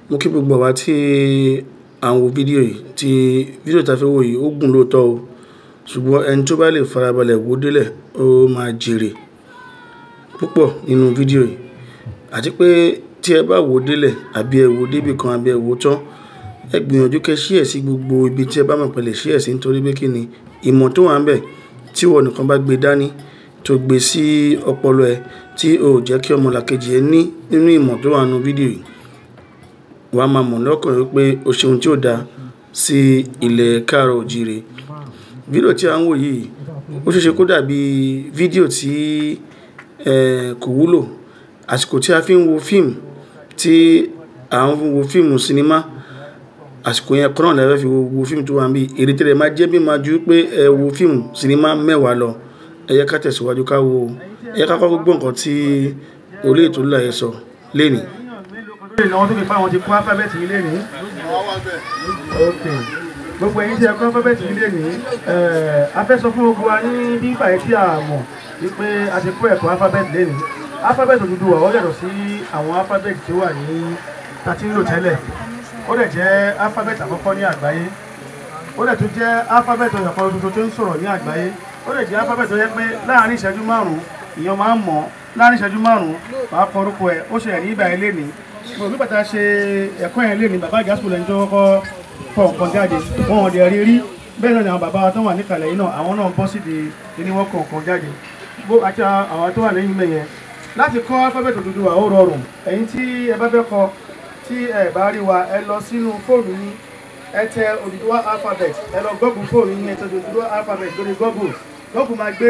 Mo kí gbogbo wa tí à ń wo fídíò yìí tí fídíò tá fẹ́ wò yìí ó gùn lóòótọ́ o ṣùgbọ́n ẹni tó bá lè farabalẹ̀ wò délẹ̀ ó máa jèrè púpọ̀ nínú fídíò yìí àti pé tí ẹ bá wò délẹ̀ àbí ẹ wò débi kan àbí ẹ wò tán ẹ gbìyànjú kẹ́ share sí gbogbo ibi tí ẹ bá mọ̀ pé lè share sí nítorí pé kí ni ìmọ̀ tó wà ń bẹ̀ tí wọ́n nìkan bá gbé dání tó gbé sí ọpọlọ ẹ tí ó jẹ́ kí ọmọlàkejì ẹ ní nínú ìmọ̀ tó wà nínú fídíò yìí wàá máa mọ̀ lọ́kàn wípé o ṣe ohun tí ó dáa sí ilẹ̀ káàárọ̀ oòjíire. Fídíò tí à ń wò yìí ó ṣeéṣe kó dàbí fídíò tí kò wúlò àsìkò tí a fi ń wo fíìmù tí à ń wo fíìmù sinimá àsìkò yẹn kan náà lè fi wo fíìmù tó wà níbí èrè tẹ́lẹ̀ máa jẹ́ bí máa ju pé ẹ wo fíìmù sinimá 10 lọ ẹ yẹ ká tẹ̀síwájú ká wo ẹ yẹ ká kọ́kọ́ gbọ́ nǹkan tí olóyè TOLULASE sọ lénìí. Àwọn tó fi fáwọn ti kọ́ alifábẹ́ẹ̀tì yìí lénìí. Gbogbo ẹ̀yin tí ẹ kọ́ alifábẹ́ẹ̀tì yìí lénìí a fẹ́ sọ fún gbogbo wa ní bí ìbàyẹ̀ tí a mọ̀ wípé a ti kọ́ ẹ̀kọ́ alifábẹ́ẹ̀tì lénìí. Alifábẹ́ẹ̀tì Oduduwa ó yàtọ̀ sí àwọn alifábẹ́ẹ̀tì tó wà ní tàtí ń lò tẹ́lẹ̀. Ó dẹ̀ jẹ́ alifábẹ́ẹ̀tì àkọ́kọ́ ní àgbáyé. Ó dẹ̀ tún jẹ́ alifábẹ́ẹ̀tì ọ̀yọ̀kan tuntun tó ń sọ̀rọ̀ ní àgbáyé. Ó dẹ̀ jẹ́ alifábẹ́ẹ̀tì tó yẹ pé láàárín ìṣẹ́jú 5 ìyẹn máa ń mọ̀ láàárín ìṣẹ́jú 5 máa kọ orúkọ ẹ̀ ó ṣe ní ìgbà ilé ní mo bí bàtà ṣe ẹ̀kọ́ yẹn lé ní bàbá AJASCO lẹ́ni tó kọ́kọ́ kọ́ nǹkan jáde wọn ò dẹ̀ rí bẹ́ẹ̀ náà ni àwọn bàbá tó wà níkàlẹ̀ yìí náà àwọn náà bọ́ sídi ní wọ́n kọ́ nǹkan jáde bó àti àwọn tó wà lẹ́yìn mẹ́yẹn láti kọ́ alifábẹ́ẹ̀tì Oduduwa ó rọrùn ẹ̀yin tí ẹ bá fẹ́ kọ́ tí ẹ bá rí wa ẹ lọ sínú fóònù yín ẹ tẹ Oduduwa alphabet ẹ lọ Google fóònù yín ẹ tẹ Oduduwa alphabet lórí Google máa gbé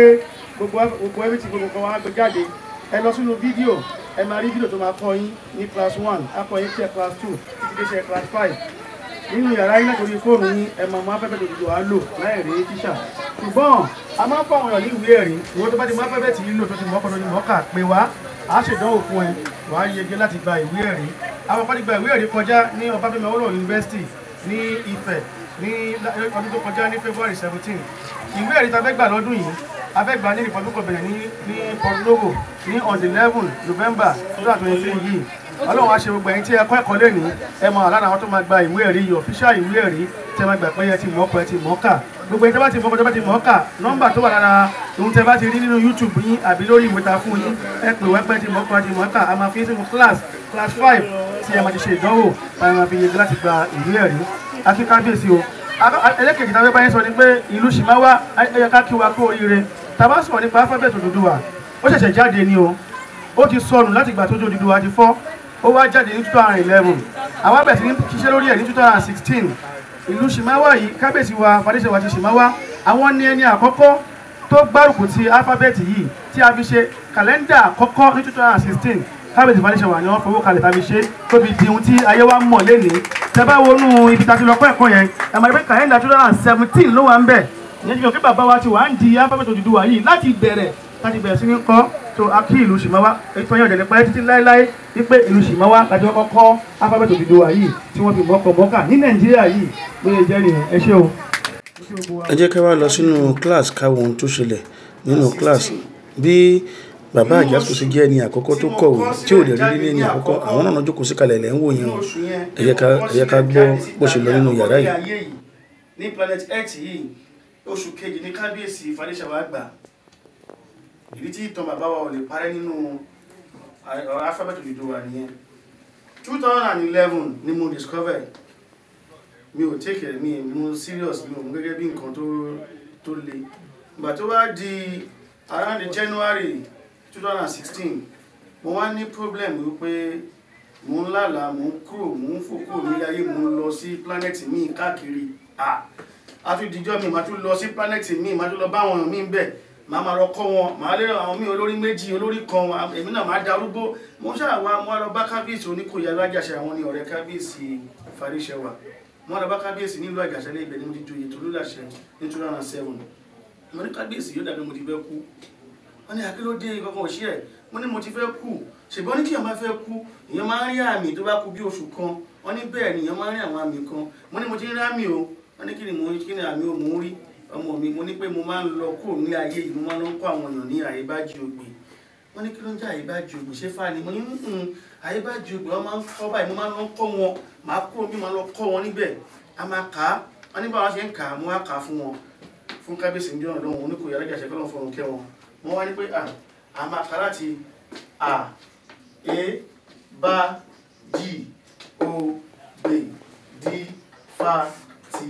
gbogbo everything gbogbo kan wá gbé jáde ẹ lọ sínú fídíò ẹ máa rí fídíò tó máa kọ́ yín ní class 1 akọ́ yín ṣe class 2 títí dé ṣe class 5 nínú yàrá yín látòrí fóònù yín ẹ máa mú alifábẹ́ẹ̀tì Oduduwa lò láì rí tíṣà ṣùgbọ́n a máa ń fọ àwọn èèyàn ní ìwé ẹ̀rí ìwọ́n tó bá ti mú alifábẹ́ẹ̀tì yìí lò tó ti mọ́kànlá ní mọ́kà pé wá a ṣèdánwò fún ẹ wà á yege láti gba ìwé ẹ̀rí àwọn kan ti gba ìwé ẹ̀rí kọjá ní Ọbáfẹ́mi Awólọ́wọ̀ University ní Ifẹ̀ ní ọdún tó kọjá ní February 17 ìwé ẹ̀rí ta fẹ́ gbà lọ́dún yìí a fẹ́ gbà ní ìfọdúnkọ̀ bẹ̀rẹ̀ ní Cotonou ní on the 11 November 2023 yìí Ọlọ́run á ṣe gbogbo ẹ̀yin tí ẹ kọ́ ẹ̀kọ́ lẹ́nìí ẹ mọ̀ àlànà àwọn tó máa gba ìwé ẹ̀rí yìí official ìwé ẹ̀rí tí ẹ máa gbà pé ẹ ti mọ̀ọ́kọ̀ ẹ ti mọ̀ọ́kà gbogbo ẹ̀yin tí bá ti mọ̀ọ́kọ̀ tí bá ti mọ̀ọ́kà nọ́mbà tó wà lára ohun tí ẹ bá ti rí nínú YouTube yín àbí lórí ìwé ta fún yín ẹ pè wá pé ti mọ̀ọ́kọ̀ ti mọ̀ọ́kà a máa fi sínú class 5 tí ẹ máa ti ṣe ìdánwò a máa fi yege láti gba ìwé ẹ̀rí àti kábíyèsí o ẹlẹ́kẹ̀jì tá a fẹ́ bá yín sọ ni pé ìlú Simawa ẹ̀yẹ ká kí wa kú oríire tá bá sọ̀rọ̀ nípa alifábẹ́ẹ̀tì Oduduwa ó ṣẹ̀ṣẹ̀ jáde ni o ó ti sọnù láti ìgbà tó Oduduwa ti fọ́ ó wá jáde ní 2011 àwọn abẹ̀ tí ní ṣiṣẹ́ lórí ẹ̀ ní 2016 ìlú Simawa yìí kábíyèsí wa fàdéṣe wa ti Simawa àwọn ní ẹni àkọ́kọ́ tó gbárùkù ti alifábẹ́ẹ̀tì yìí tí a fi ṣe kàlẹ́ndà àkọ́kọ́ ní 2016 kábíyèsí fàdéṣe wa ni wọ́n fowó kalẹ̀ tàbí ṣe tó fi di ohun tí ayé wa mọ̀ lénìí tẹ́ bá wọnú ibi tá a ti lọ kọ́ ẹ̀kọ́ yẹn ẹ máa rí pé kàlẹ́ndà 2017 ló wà ń bẹ̀ ìyẹn ti fi hàn pé bàbá wa ti wà ń di alifábẹ́ẹ̀tì Oduduwa yìí láti bẹ̀rẹ̀ sí ní kọ́ tó a kí ìlú Simawa ètò ẹ̀yàn ọ̀dẹ̀ nípa títí láéláé wípé ìlú Simawa láti kọ́kọ́ kọ́ alifábẹ́ẹ̀tì Oduduwa yìí tí wọ́n fi mọ́kà ní Nàìjíríà yìí lóye jẹ́ nìyẹn ẹ ṣé o. ẹ jẹ́ ká wá lọ sínú class káwọn ohun tó ṣẹlẹ̀ nínú class bí bàbá AJASCO sì jẹ́ ẹni àkọ́kọ́ tó kọ̀wé tí ò dẹ̀ rí nílé ní àkọ́kọ́ àwọn náà jókòó sí kalẹ̀ lẹ́ ń wò yẹn o ẹ jẹ́ ká gbọ́ bó ṣe lọ nínú yàrá yìí. ní planet X yìí oṣù kejì ní kábíyèsí fàdéṣe wa gbà ìdí tí ìtàn bàbá wa ò lè parẹ́ nínú alifábẹ́ẹ̀tì Oduduwa nìyẹn 2011 ni mo discover mi ò take it mi mo serious mi ò mú gẹ́gẹ́ bí nǹkan tó le ìgbà tó bá di around January 2016 mo wá ní problem wípé mo ń lálàá mo ń kúrò mo ń fò kúrò nílé ayé mo ń lọ sí planet mi káàkiri a tún dijọ́ mi màá tún lọ sí planet mi màá tún lọ bá àwọn mi ń bẹ̀ màá lọ kọ́ wọn màá lé àwọn mi olórí méjì olórí kan èmi náà máa darúgbó mo ṣàwá mo lọ bá kábíyèsí Oníkòyí Alájàṣẹ àwọn ní ọ̀rẹ́ kábíyèsí Fàdéṣẹ wa mo lọ bá kábíyèsí nílùú Àjàṣẹ ní ibẹ̀ ni mo ti joyè TOLULASE ní 2007 mo ní kábíyèsí yóò dàbí mo ti fẹ́ kú wọ́n ní akílódé kankan ò ṣí ẹ̀ mo ní mo ti fẹ́ kú ṣùgbọ́n ní kí èèyàn máa fẹ́ kú èèyàn máa ń rí àmì tó bá kú bí oṣù kan wọ́n ní bẹ́ẹ̀ ni èèyàn máa ń rí àwọn àmì kan mo ní mo ti ń rí àmì o wọ́n ní kí ni àmì o mò ń rí ọmọ mi mo ní pé mo máa ń lọ kúrò ní ayé yìí mo máa ń lọ kó àwọn èèyàn ní Aebajiogbe wọ́n ní kí ló ń jẹ́ Aebajiogbe ṣé fà ní mo ní Aebajiogbe wọ́n máa ń kọ́ báyìí mo máa ń lọ kọ́ wọn máa kúrò bí máa lọ kọ́ wọn níbẹ̀ a máa kà á wọ́n ní báwọn ṣe ń kà á mo wá kà á fún wọn fún kábíyèsí ní ọ̀nà lọ́wọ́ oníkò yàrá ìjàṣẹ́ kọ́ lọ́n fọ̀rùn kẹ́ wọn wọ́n wá ní pé a máa kà láti Aebajiogbe D fa ti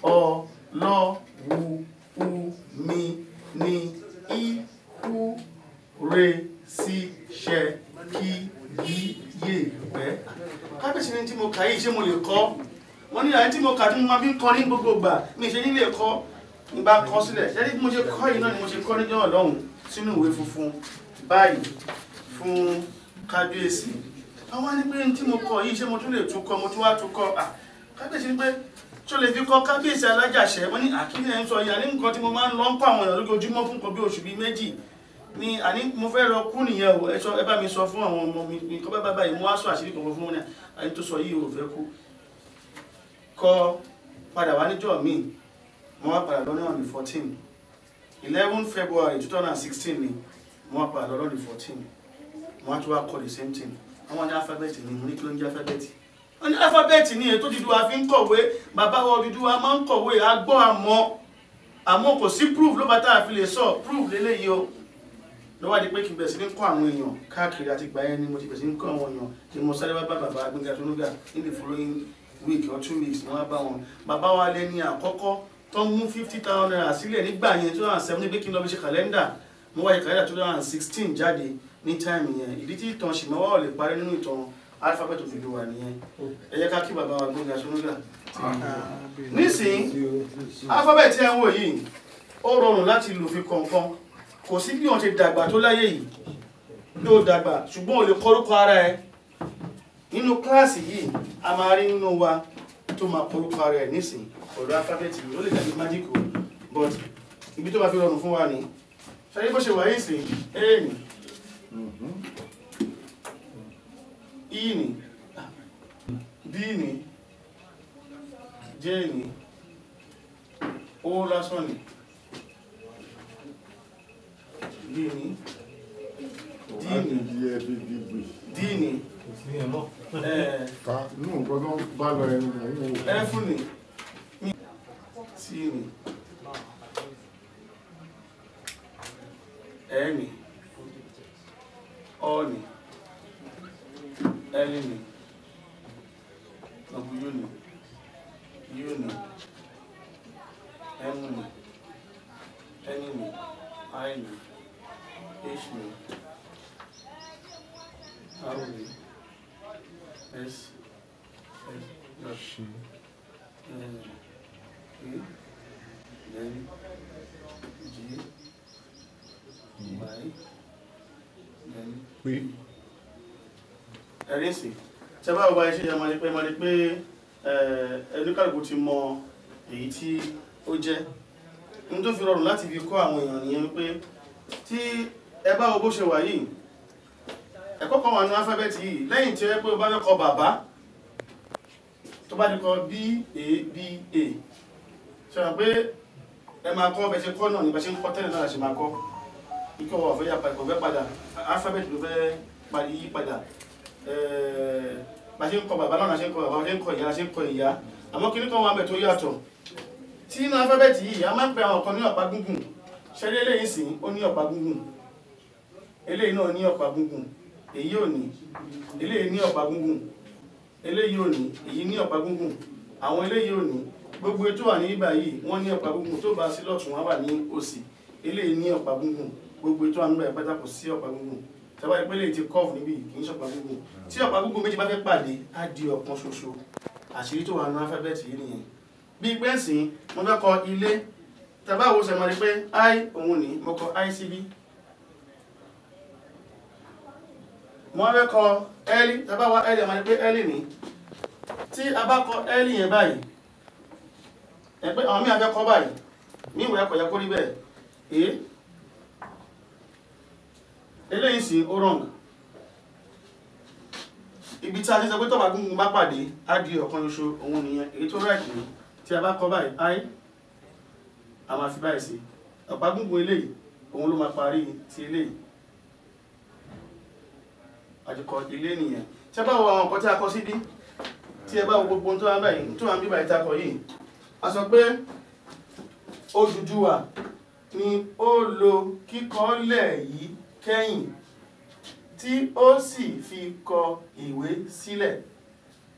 ọ lọ wu u mi ni i u re si ṣe ki yi ye pẹ. Kábíyèsí ní tí mo kà yìí ṣé mo lè kọ́ wọ́n ní àyè tí mo kà tí mo máa fi ń kọ́ ní gbogbo ìgbà mi ṣe nílé kọ́ nígbà kọ́ sílẹ̀ ṣé bí mo ṣe kọ́ yìí náà ni mo ṣe kọ́ níjọ́ ọlọ́run sínú ìwé funfun báyìí fún kábíyèsí. Àwọn ní pé tí mo kọ́ yìí ṣé mo tún lè tún kọ́ mo tún wá tún kọ́ kábíyèsí ní pé tó lè fi kọ́ kábíyèsí alájàṣẹ́ wọ́n ní àkíní ẹ̀ ń sọ ìyá ní nǹkan tí mo máa ń lọ ń pa àwọn èèyàn lójoojúmọ́ fún nǹkan bí oṣù bíi méjì ni àní mo fẹ́ lọ kú nìyẹn o ẹ bá mi sọ fún àwọn ọmọ mi nǹkan bá báyìí mo wá sọ àṣírí kan fún wọn ní àyè tó sọ yìí ò fẹ́ kú kọ́ padà wá níjọ́ míì mo wá padà lọ ní on the 14 11 February 2016 ni mo wá padà lọ lọ́dún 14 mo wá tún wá kọ́ the same thing àwọn ní alphabet ni mo ní kí ló ń jẹ́ alphabet wọ́n ní alphabet ní ètò Odùduwà fi ń kọ̀wé bàbá wa Odùduwà máa ń kọ̀wé agbọ́ àmọ́ kò sí proof ló bá tá a fi lè sọ proof lélẹ́yìí o lọ́wọ́ di pé kí n bẹ̀rẹ̀ sí ní kọ́ àwọn èèyàn káàkiri àti ìgbà yẹn ni mo ti bẹ̀rẹ̀ sí ní kọ́ àwọn èèyàn kí mo sáré wá bá bàbá Gbẹ́ngà Tónúgà ní the following week or 2 weeks ni wọ́n bá wọn bàbá wa lẹ́ni àkọ́kọ́ tó mú 50,000 naira sílẹ̀ nígbà yẹn 2007 ní pé kí n lọ fi ṣe kàlẹ́ndà mo wáyé kàlẹ́ndà 2016 jáde ní táìmù yẹn ìdí tí ìtàn Simawa ò lè parí nínú ìtàn Alphabet Oduduwa nìyẹn ẹ jẹ́ ká kí bàbá wa Gbẹ́ngà Tónúgà. nísìnyí alphabet ẹ̀ ń wò yìí ó rọrùn láti lò fi kọ̀ọ̀kan kò sí bí wọ́n ṣe dàgbà tó láyé yìí ló dàgbà ṣùgbọ́n ò lè kọ́rúkọ ara ẹ nínú kíláàsì yìí a máa rí nínú wa tó máa kọ́rúkọ ara ẹ nísìnyí ọ̀rọ̀ alphabet yìí ó lè dàbí májíkò but ibi tó bá fi rọrùn fún wa ni ṣáyé bó ṣe wà yìí sí a ni e ni b ni j ni o lásán ni D ni F ni T ni E ni O ni L ni W ni U ni M ni N ni I ni H ni R ni S N G I ẹ̀rí sí tí a bá wá iṣẹ́ ya máa ní pé ẹnìkàlùkù ti mọ èyí tí ó jẹ́ ní tó fi rọrùn láti fi kọ́ àwọn èèyàn nìyẹn wípé tí ẹ bá wo bó ṣe wà yìí ẹ̀kọ́ kan wà ní alphabet yìí lẹ́yìn tí ẹ pé o bá fẹ́ kọ bàbá tó bá ti kọ B-A-B-A ṣe wọ́n pé ẹ máa kọ́ bẹ́ ṣe kọ́ náà ní bẹ́ ṣe ń kọ́ tẹ́lẹ̀ náà ṣe máa kọ́ ikọ̀ wà fẹ́ yàpá ìkọ̀ fẹ́ padà alphabet ló fẹ́ yí padà bá ṣe ń kọ bàbá náà ṣe ń kọ bàbá ṣe ń kọ ìyá ṣe ń kọ ìyá àmọ́ kí ní kan wà bẹ̀ tó yàtọ̀ tí inú alphabet yìí a máa ń pè àwọn kan ní ọ̀pá gúngùn ṣẹlẹ̀ eléyìí sì ó ní ọ̀pá gúngùn eléyìí náà ní ọ̀pá gúngùn èyí ò ní eléyìí ní ọ̀pá gúngùn eléyìí ò ní èyí ní ọ̀pá gúngùn àwọn eléyìí ò ní gbogbo ètò wà ní ibà yìí wọ́n ní ọ̀pá gúngùn tó bá sí lọ́tún wọ́n wà ní òsì eléyìí ní ọ̀pá gúngùn gbogbo ètò wà níbà ìpátá kò sí ọ̀pá gúngùn tàbá ìpínlẹ̀ ti kọ́ọ̀fù níbí kì í ṣọ̀pá gúngùn tí ọ̀pá gúngùn méjì bá fẹ́ pàdé á di ọ̀kan ṣoṣo àṣírí tó wà ní alphabet yìí nìyẹn bí pẹ́ǹsì mo fẹ́ kọ ilé tàbá wo sẹ̀mọ́ ni pé I òun ní mo kọ I síbí mo fẹ́ kọ L tàbá wa L ẹ̀mọ́ ni pé L ní tí a bá kọ L yẹn báyìí ẹ̀pẹ́ àwọn míì a fẹ́ kọ báyìí mí ìwé ẹ̀kọ́ yẹ kó rí bẹ́ẹ̀ eléyìí sí ó wrong ibi tí a ti sọ pé tọ́ba gúngun bá pàdé á di ọ̀kan ṣoṣo òun nìyẹn èyí tó right ní tí a bá kọ báyìí I a máa fi báyìí sí ọ̀pá gúngun eléyìí òun ló máa parí ti eléyìí àjùkọ ilé nìyẹn tí ẹ bá wo àwọn nǹkan tí a kọ síbí tí ẹ bá wo gbogbo tó wà báyìí tó wà ń bí báyìí takọ yìí a sọ pé Odùduwà ni ó lo kíkọlẹ̀ yìí kẹ́yìn tí ó sì fi kọ ìwé sílẹ̀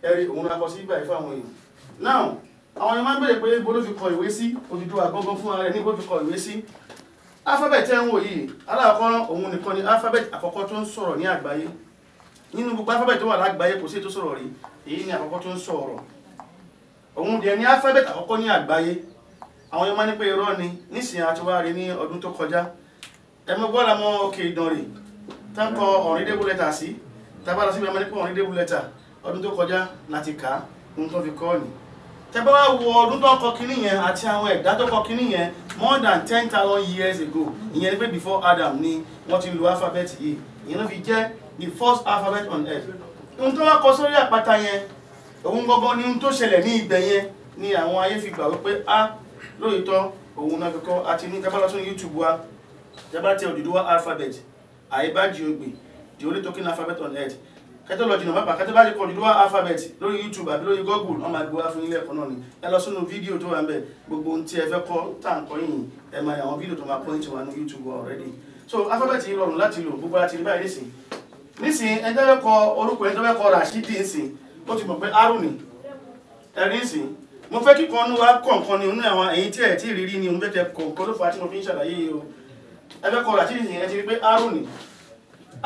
ẹ̀rí òun la kọ sí báyìí fún àwọn èèyàn now àwọn èèyàn máa ń bèèrè pé bó ló fi kọ ìwé sí Odùduwà gangan fún ara rẹ̀ ní bó fi kọ ìwé sí alphabet ẹ̀ ń wò yìí aláàkọ́ òun nìkan ni alphabet àkọ́kọ́ tó ń sọ̀rọ̀ ní àgbáyé nínú gbogbo alphabet tó wà lágbàáyé kò sí tó sọ̀rọ̀ rí èyí ni àkọ́kọ́ tó ń sọ̀rọ̀ òun dẹ̀ ní alphabet àkọ́kọ́ ní àgbáyé àwọn èèyàn máa ní pé irọ́ ni nísìnyí àti wá rí ní ọdún tó kọjá ẹmọ bọ́ọ̀lá mọ́ òkè ìdànrè tán kọ unreadable letter sí tàbára síbi ẹmọ ní pé unreadable letter ọdún tó kọjá láti kà á ohun tó fi kọ́ ni tẹ́bá wá wo ọdún tó kọ kíní yẹn àti àwọn ẹ̀dá tó kọ kíní yẹn more than 10,000 years ago ìyẹn ni pé before Adam ni wọ́n ti lo alphabet yìí ìyẹn ló fi jẹ́ the first alphabet on earth ohun tó wá kọ sórí àpáta yẹn òun gangan ni ohun tó ṣẹlẹ̀ ní ibẹ̀ yẹn ni àwọn ayé fi gbà wípé lóòótọ́ òun náà fi kọ́ àti ní tẹ́bá lọ sórí YouTube wa tẹ́bá tẹ Oduduwa alphabet Aebajiogbe the only talking alphabet on earth kẹtọ́lọ́jì náà bàbá kẹtọ́ bá ti kọ Oduduwa alphabet lórí YouTube àbí lórí Google wọ́n máa gbé wá fún ilé ẹ̀kọ́ náà ni ẹ lọ sínú fídíò tó wà ń bẹ̀ gbogbo ohun tí ẹ fẹ́ kọ́ tàǹkọ́ yìí ẹ máa àwọn fídíò tó máa point wà ní YouTube already so alphabet yìí rọrùn láti lò gbogbo láti rí báyìí nísìn ẹjọ́ fẹ́ kọ orúkọ ẹjọ́ fẹ́ kọ Rashidi nsìn ó ti mọ̀ pé Aarin ẹ̀rí nsìn mo fẹ́ kíkọ́ ní wa kọ̀ọ̀kan ní àwọn èyí tí ẹ̀ tí rírí ni mo fẹ́ tẹ kọ̀ọ̀kan ló fà á tí mo fi ń ṣàlàyé yìí o ẹ fẹ́ kọ Rashidi nsìn ẹ ti rí pé Aarin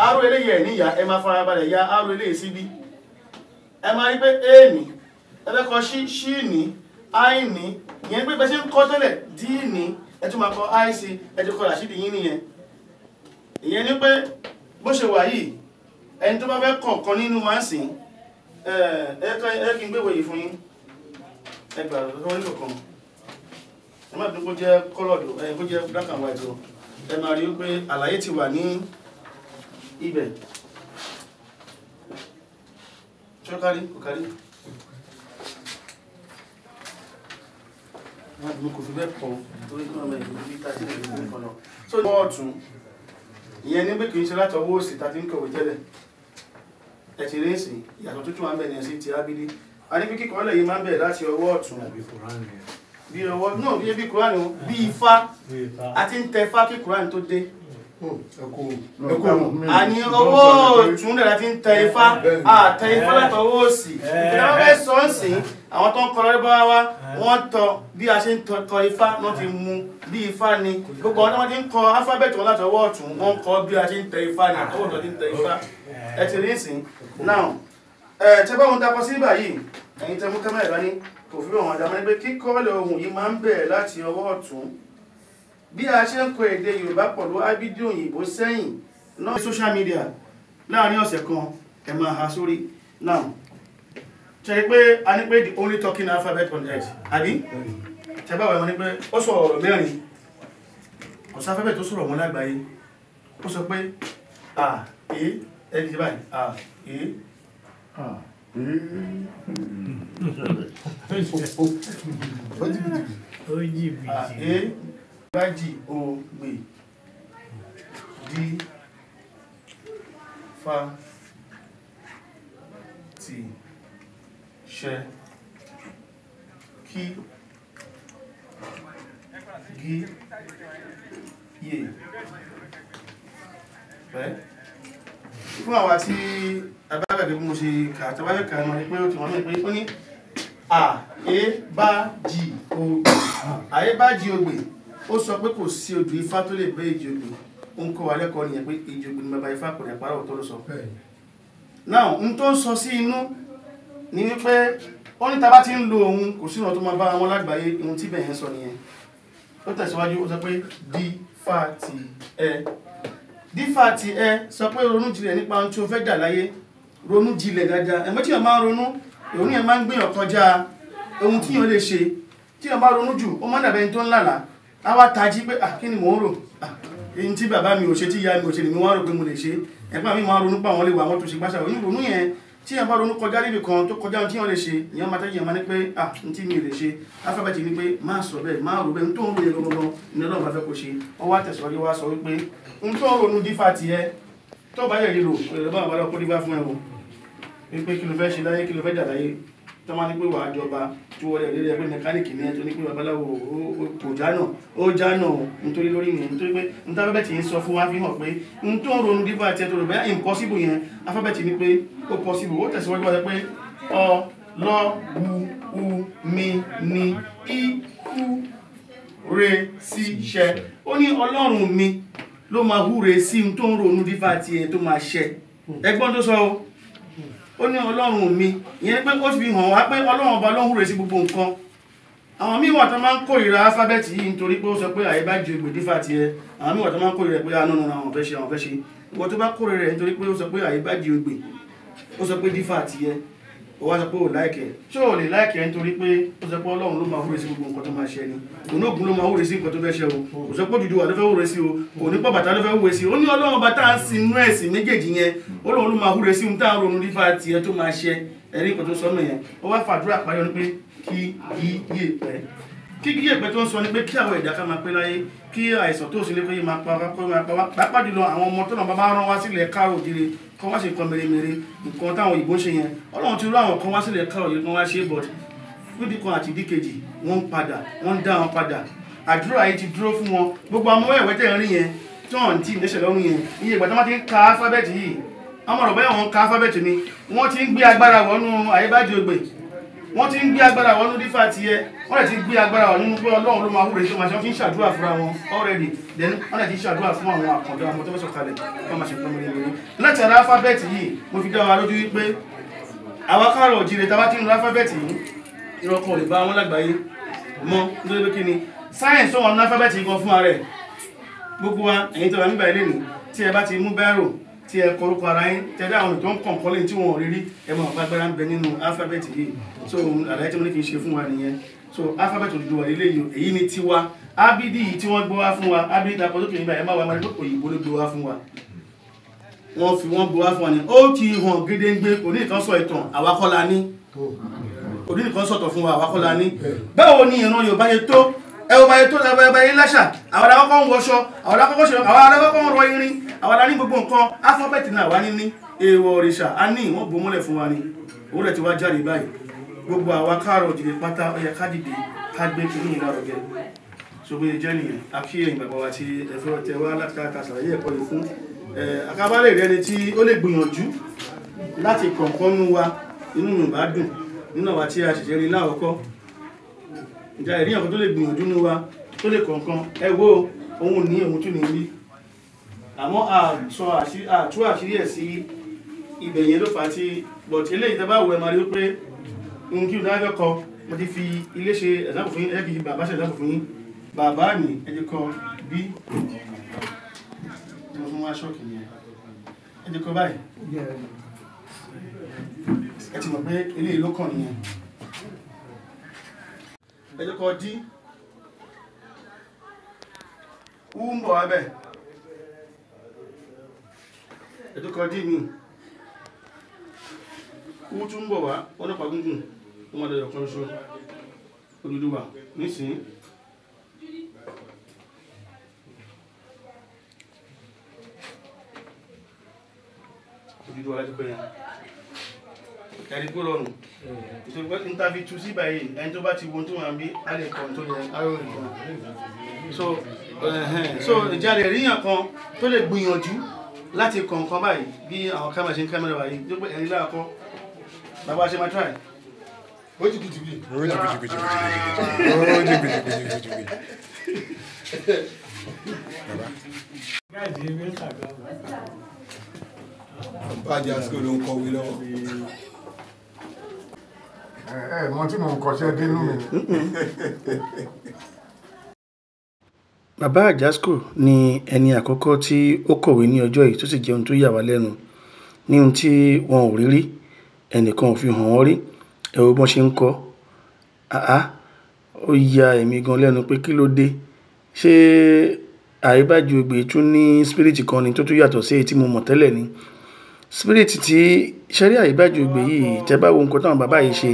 Aro eléyìí ẹ̀ níyà ẹ máa farabalẹ̀ ya aro eléyìí síbí ẹ máa rí pé a ní ẹ fẹ́ kọ ṣí ní i ní ìyẹn pé bẹ́ẹ̀ ṣe ń kọ́ tẹ́lẹ̀ d ní ẹ tún máa kọ i sí ẹ ti kọ Rashidi yín nìyẹn ìyẹn ni pé bó ṣe wà yìí ẹni tó bá fẹ́ kọ̀ọ̀kan nínú máa ń sìn ẹ kí n gbéwèé yìí fún yín ẹ gbà lọ́wọ́ nílò kan ẹ má dúró kó jẹ́ kọ́lọ̀dù kó jẹ́ black and white o ẹ máa rí pé àlàyé ti wà ní ibẹ̀ ṣé ó kárí kò kárí wọ́n kò fi bẹ́ẹ̀ pọ̀ torí kí wọ́n mẹ́ ìlú bí tàbí ìlú kan lọ so ní ọwọ́ ọ̀tún ìyẹn ní pé kìí ṣe láti ọwọ́ òsì tàbí ń kọ̀wé tẹ́lẹ̀ ẹ̀tì rẹ́sì ìyàtọ̀ tuntun máa ń bẹ̀rẹ̀ sí ti ábílí a ní pé kíkọ́ lẹ̀ yìí máa ń bẹ̀rẹ̀ láti ọwọ́ ọ̀tún bí ọwọ́ náà bí Kùránì bí Ifá àti ń tẹ Ifá kí Kùránì tó dé àní ọwọ́ ọ̀tún rẹ̀ láti ń tẹ Ifá àtẹ Ifá láti ọwọ́ òsì ìjọba fẹ́ sọ ń sìn àwọn tó ń kọ lọ́rẹ́ bá wá wọ́n tọ bí a ṣe ń tọ Ifá náà ti mú bí Ifá ni gbogbo àwọn tó ti ń kọ alphabet wọn láti ọwọ́ ọ̀tún wọ́n kọ bí a ṣe ń tẹ Ifá ni àtọwọ́ tó ti ń tẹ Ifá ẹ ti rí sìn now tẹ bá wọn dakọ sí báyìí ẹ̀yin tẹ mú kámẹ́rà dání kò fi wọn àdámọ́ ní pé kíkọ́lẹ̀ ohùn yìí máa ń bẹ̀rẹ̀ láti ọwọ́ ọ̀tún bí a ṣe ń kọ èdè Yorùbá pẹ̀lú ábídí òyìnbó sẹ́yìn náà social media láàrin ọ̀sẹ̀ kan ẹ máa ha sórí now ṣe pé a ní pé the only talking alphabet on earth àbí ṣe bá wà ní pé ó sọ ọ̀rọ̀ mẹ́rin ọ̀sán alphabet tó sọ̀rọ̀ wọn lágbàáyé ó sọ pé a e ẹni ṣe báyìí a e a e Aebajiogbe di fa ti ṣe kí gí yè pẹ́ fún àwa tí abábẹ̀bẹ̀ bí mo ṣe kà tàbábẹ̀ kà mọ̀ ní pé ó ti wọ́n ní pé ó ní Aebajiogbe ó sọ pé kò sí odù Ifá tó lè bẹ́ Ìjògbè ó ń kọ́ wa lẹ́kọ̀ọ́ nìyẹn pé Ìjògbè ni bàbá Ifá kò ní àpárá òtọ́ ló sọ now n tó ń sọ sí inú ni wípé ó ní tá bá ti ń lo ohun kò sí ọ̀nà tó máa bá wọn lágbàáyé ohun tí bẹ̀yẹn sọ nìyẹn ó tẹ̀síwájú ó sọ pé di fa ti ẹ dífà tí ẹ sọ pé ronú jinlẹ̀ nípa ohun tí o fẹ́ dà láyé ronú jinlẹ̀ dáadáa ẹ̀mọ́ tí yàn máa ń ronú ìrònú yẹn máa ń gbìyàn kọjá ohun tí yàn lè ṣe tí yàn bá ronú jù ó máa ń dàbẹ̀ ẹni tó ń lálàá á wá tají pé kí ni mò ń rò èyí tí bàbá mi ò ṣe tí ìyá mi ò ṣe lèmi wá rò pé mo lè ṣe ẹ̀gbọ́n mi máa ń ronú pa àwọn lè wà wọ́n tó ṣe gbáṣà òyìn ronú yẹn tí yàn bá ronú kọjá níbi kan tó kọjá ohun tí yàn lè ṣe ìyàn máa tẹ́jú yàn máa ní pé ohun tí mi lè ṣe alphabet ní pé má sọ bẹ́ẹ̀ má rò bẹ́ẹ̀ ohun tó ń ròyìn gbọmọgbọm ní Ọlọ́run bá fẹ́ kó ṣe ó wá tẹ̀síwájú wá sọ wípé ohun tó ń ronú dífà tiẹ̀ tó bá yẹ lílo ẹ̀rọ bá àbálọ́ kó dígbà fún ẹ̀wọ̀n wípé kí ló fẹ́ ṣe láyé kí ló fẹ́ jà láyé tó máa ní pé wà á jọba tí wọ́n rẹ̀ rí ẹgbẹ́ mẹkáníìkì ní ẹ̀ tó ní pé babaláwo kò jánà ó jánà nítorí lórí yẹn nítorí pé n tá Alphabet ń sọ fún wa fi hàn pé n tó ń ronú dípò àti ẹ̀tọ́ rẹ̀ bẹ́ẹ̀ impossible yẹn Alphabet ní pé ó possible ó tẹ̀síwájú wáyé pé ọ lọ wu mi ni i ku re si ṣẹ ó ní ọlọ́run mi ló máa húre sí n tó ń ronú dípò àti ẹ̀ tó máa ṣẹ ẹgbọ́n tó sọ ó ní ọlọ́run mi ìyẹn pé ó fi hàn wá pé ọlọ́run ọba ló ń húre sí gbogbo nǹkan àwọn míì wà tó máa ń kórìíra Alphabet yìí nítorí pé ó sọ pé Aebajiogbe dífà tiẹ̀ àwọn míì wà tó máa ń kórìíra pé àánú àwọn fẹ́ ṣe ìwọ tó bá kórìíra rẹ̀ nítorí pé ó sọ pé Aebajiogbe ó sọ pé dífà tiẹ̀ ó wá sọ pé ò láìkẹ̀ ṣé ò lè láìkẹ̀ nítorí pé ó sọ pé ọlọ́run ló máa húre sí gbogbo nǹkan tó máa ṣe ni ònóògùn ló máa húre sí nǹkan tó fẹ́ ṣe o kò sọ pé Odùduwà ló fẹ́ húre sí o kò ní pọ̀ bàtà ló fẹ́ húre sí o ó ní ọlọ́run bàtà ń sin inú ẹ̀sìn méjèèjì yẹn ọlọ́run ló máa húre sí ohun tá à ń ronú dífà tiẹ̀ tó máa ṣe ẹ̀rí nǹkan tó sọ náà yẹn ó wá fàdúrà payọ ní pé kí yíyẹ̀pẹ̀ tó ń sọ ní pé kí àwọn ẹ̀dá ká máa pé láyé kí àìsàn tó sì lé pé máa pa wá pàápàá jùlọ àwọn ọmọ tó náà bá rán wá sílẹ̀ káàrọ̀ òjìrè kan wá sí nǹkan mèremère nǹkan táwọn òyìnbó ń ṣe yẹn ọlọ́run ti rú àwọn kan wá sílẹ̀ káàrọ̀ òjìrè kan wá ṣe but fúdí kan àti díkejì wọ́n ń padà wọ́n ń dá wọn padà àdúrà yìí ti dúró fún wọn gbogbo àwọn ọmọ ẹ̀wẹ́ tẹ̀ ń rí yẹn tí wọ́n ti ìdẹ́sẹ̀ lọ́rùn yẹn iye ìgbà tí wọ́n ti ń ka Alphabet yìí àwọn ọ̀rọ̀ bẹ́ẹ̀ wọ́n ka Alphabet ni wọ́n ti ń gbé agbára wọnú Aebajiogbe wọ́n ti ń gbé agbára wọnú dífà tiẹ̀ wọ́n lè ti gbé agbára wọnú nínú pé ọlọ́run ló máa húre tó máa ṣe wọ́n ti ń ṣàdúrà fúnra wọn already then wọ́n lè ti ṣàdúrà fún àwọn àkàndá ọmọ tó fẹ́ sọ̀kalẹ̀ tó máa ṣe pọ́n mi lórí láti ara Alphabet yìí mo fi dá wa lójú wípé àwa káàrọ̀ òjìrè tá a bá ti ń lo Alphabet yìí ìrọ̀kan ò lè bá wọn lágbàáyé mọ́ nítorí pé kí ni sáyẹ̀nsì wọn ní Alphabet yìí gan fún ara ẹ̀ gbogbo wa ẹ̀yin tó wà nígbà ilé ní tí ẹ bá ti mú bẹ́rò tí ẹ kọrúkọ ara yín tẹ́lẹ̀ àwọn tó ń kọ̀ǹkọ́ lẹ́yìn tí wọ́n rí rí ẹ mọ̀ agbára ń bẹ nínú Alphabet yìí so àlàyé tí mo ní kí n ṣe fún wa nìyẹn so Alphabet Oduduwa ilé yìí èyí ni tiwa abidi yìí tí wọ́n gbé wá fún wa abidi dàpọ̀ lókè nígbà ẹ má wà máa ní pé òyìnbó ló gbé wá fún wa wọ́n gbé wá fún wa ni ó ti hàn gédéǹgbé kò ní nǹkan sọ ìtàn àwa kọ́ la ní kò ní nǹkan sọ̀tọ̀ fún wa àwa kọ́ la ní báwo ni ìran Yorùbá yẹn tó ẹwọ́n ayé tó lábẹ́ ayé láṣà àwọn alákọ̀ọ́kọ́ ń wọṣọ àwọn alákọ̀ọ́kọ́ ń rọ irin àwọn alá ní gbogbo nǹkan Alphabet náà wá ní èèwọ̀ òrìṣà a ní wọ́n bò mọ́lẹ̀ fún wa ni owó rẹ̀ ti wá jáde báyìí gbogbo àwa káàrọ̀ òjìlẹ̀ pátá ọyẹ kájìdé ká gbé kí ní ìlàrọ̀gẹ́ ṣògbé jẹ́ nìyẹn akíyẹ̀yìn bàbá wa ti ẹ̀fẹ́ tẹ wá láti ká ṣàlàyé ẹ̀kọ́ yìí fún àkábálẹ̀ rẹ̀ ni tí ó lè gbìyànjú láti kọ̀ọ̀kan nú wa inú mi bá dùn nínú àwa tí a ṣẹ̀ṣẹ̀ rí láwọ̀kọ́ ìjà ìrí ọ̀kan tó lè gbìyànjú ní wa tó lè kọ̀ọ̀kan ẹwọ́ ohun ní ohun tún ní rí àmọ́ àtú àṣírí ẹ̀ sí ibẹ̀ yẹn ló fà á tí bọ̀tí ilé ìtẹ́bá wọ ẹmà rí pé ohun kí o dájọ́ kọ mo ti fi ilé ṣe ẹ̀sáàpù fún yín ẹ̀kì bàbá ṣe ẹ̀sáàpù fún yín bàbá ní ẹjẹ́ kọ bí mo fún wá ṣọ́ọ̀kì yẹn ẹjẹ́ kọ báyìí ẹ ti mọ̀ pé ilé ìlú kàn nìyẹn ẹjọ́ kọ dí ń bọ̀ abẹ́ ẹjọ́ kọ dí mi ó tún bọ̀ wá ọlọ́pàá gúngùn ọmọdé ọ̀kan ṣo Odùduwà nísìn Odùduwà láti pẹ́ yẹn ẹ̀rí kó rọrùn ìṣòro ń tàbí tú sí báyìí ẹni tó bá ti wọ́n tó wọ́n bí a lè kọ́ tó yẹ aró nìkan so ìjà rẹ̀ ríyàn kan tó lè gbìyànjú láti kọ̀ nǹkan báyìí bí àwọn kámẹ́rà ṣe ń kámẹ́rà báyìí tó pé ẹ̀rí láàkọ́ bàbá ṣe máa try ó jì kìtìkì bàbá AJASCO ló ń kọ̀wé lọ́wọ́ mọ́ tí mo ń kọ́ṣẹ́ dínú mi. Bàbá AJASCO ni ẹni àkọ́kọ́ tí ó kọ̀wé ní ọjọ́ yìí tó sì jẹ́ ohun tó yà wá lẹ́nu ní ohun tí wọn ò rí rí ẹnìkan ò fi hàn wọ́n rí ẹ̀rọ bọ́n ṣe ń kọ́ ó ya ẹ̀mí gan lẹ́nu pé kí ló dé ṣé Aebajiogbe tún ní spiriti kan ni tó tún yàtọ̀ sí èyí tí mo mọ̀ tẹ́lẹ̀ ni spiriti tí ṣẹ́rí Aebajiogbe yìí tẹ́ bá wo nǹkan táwọn bàbá yìí ṣe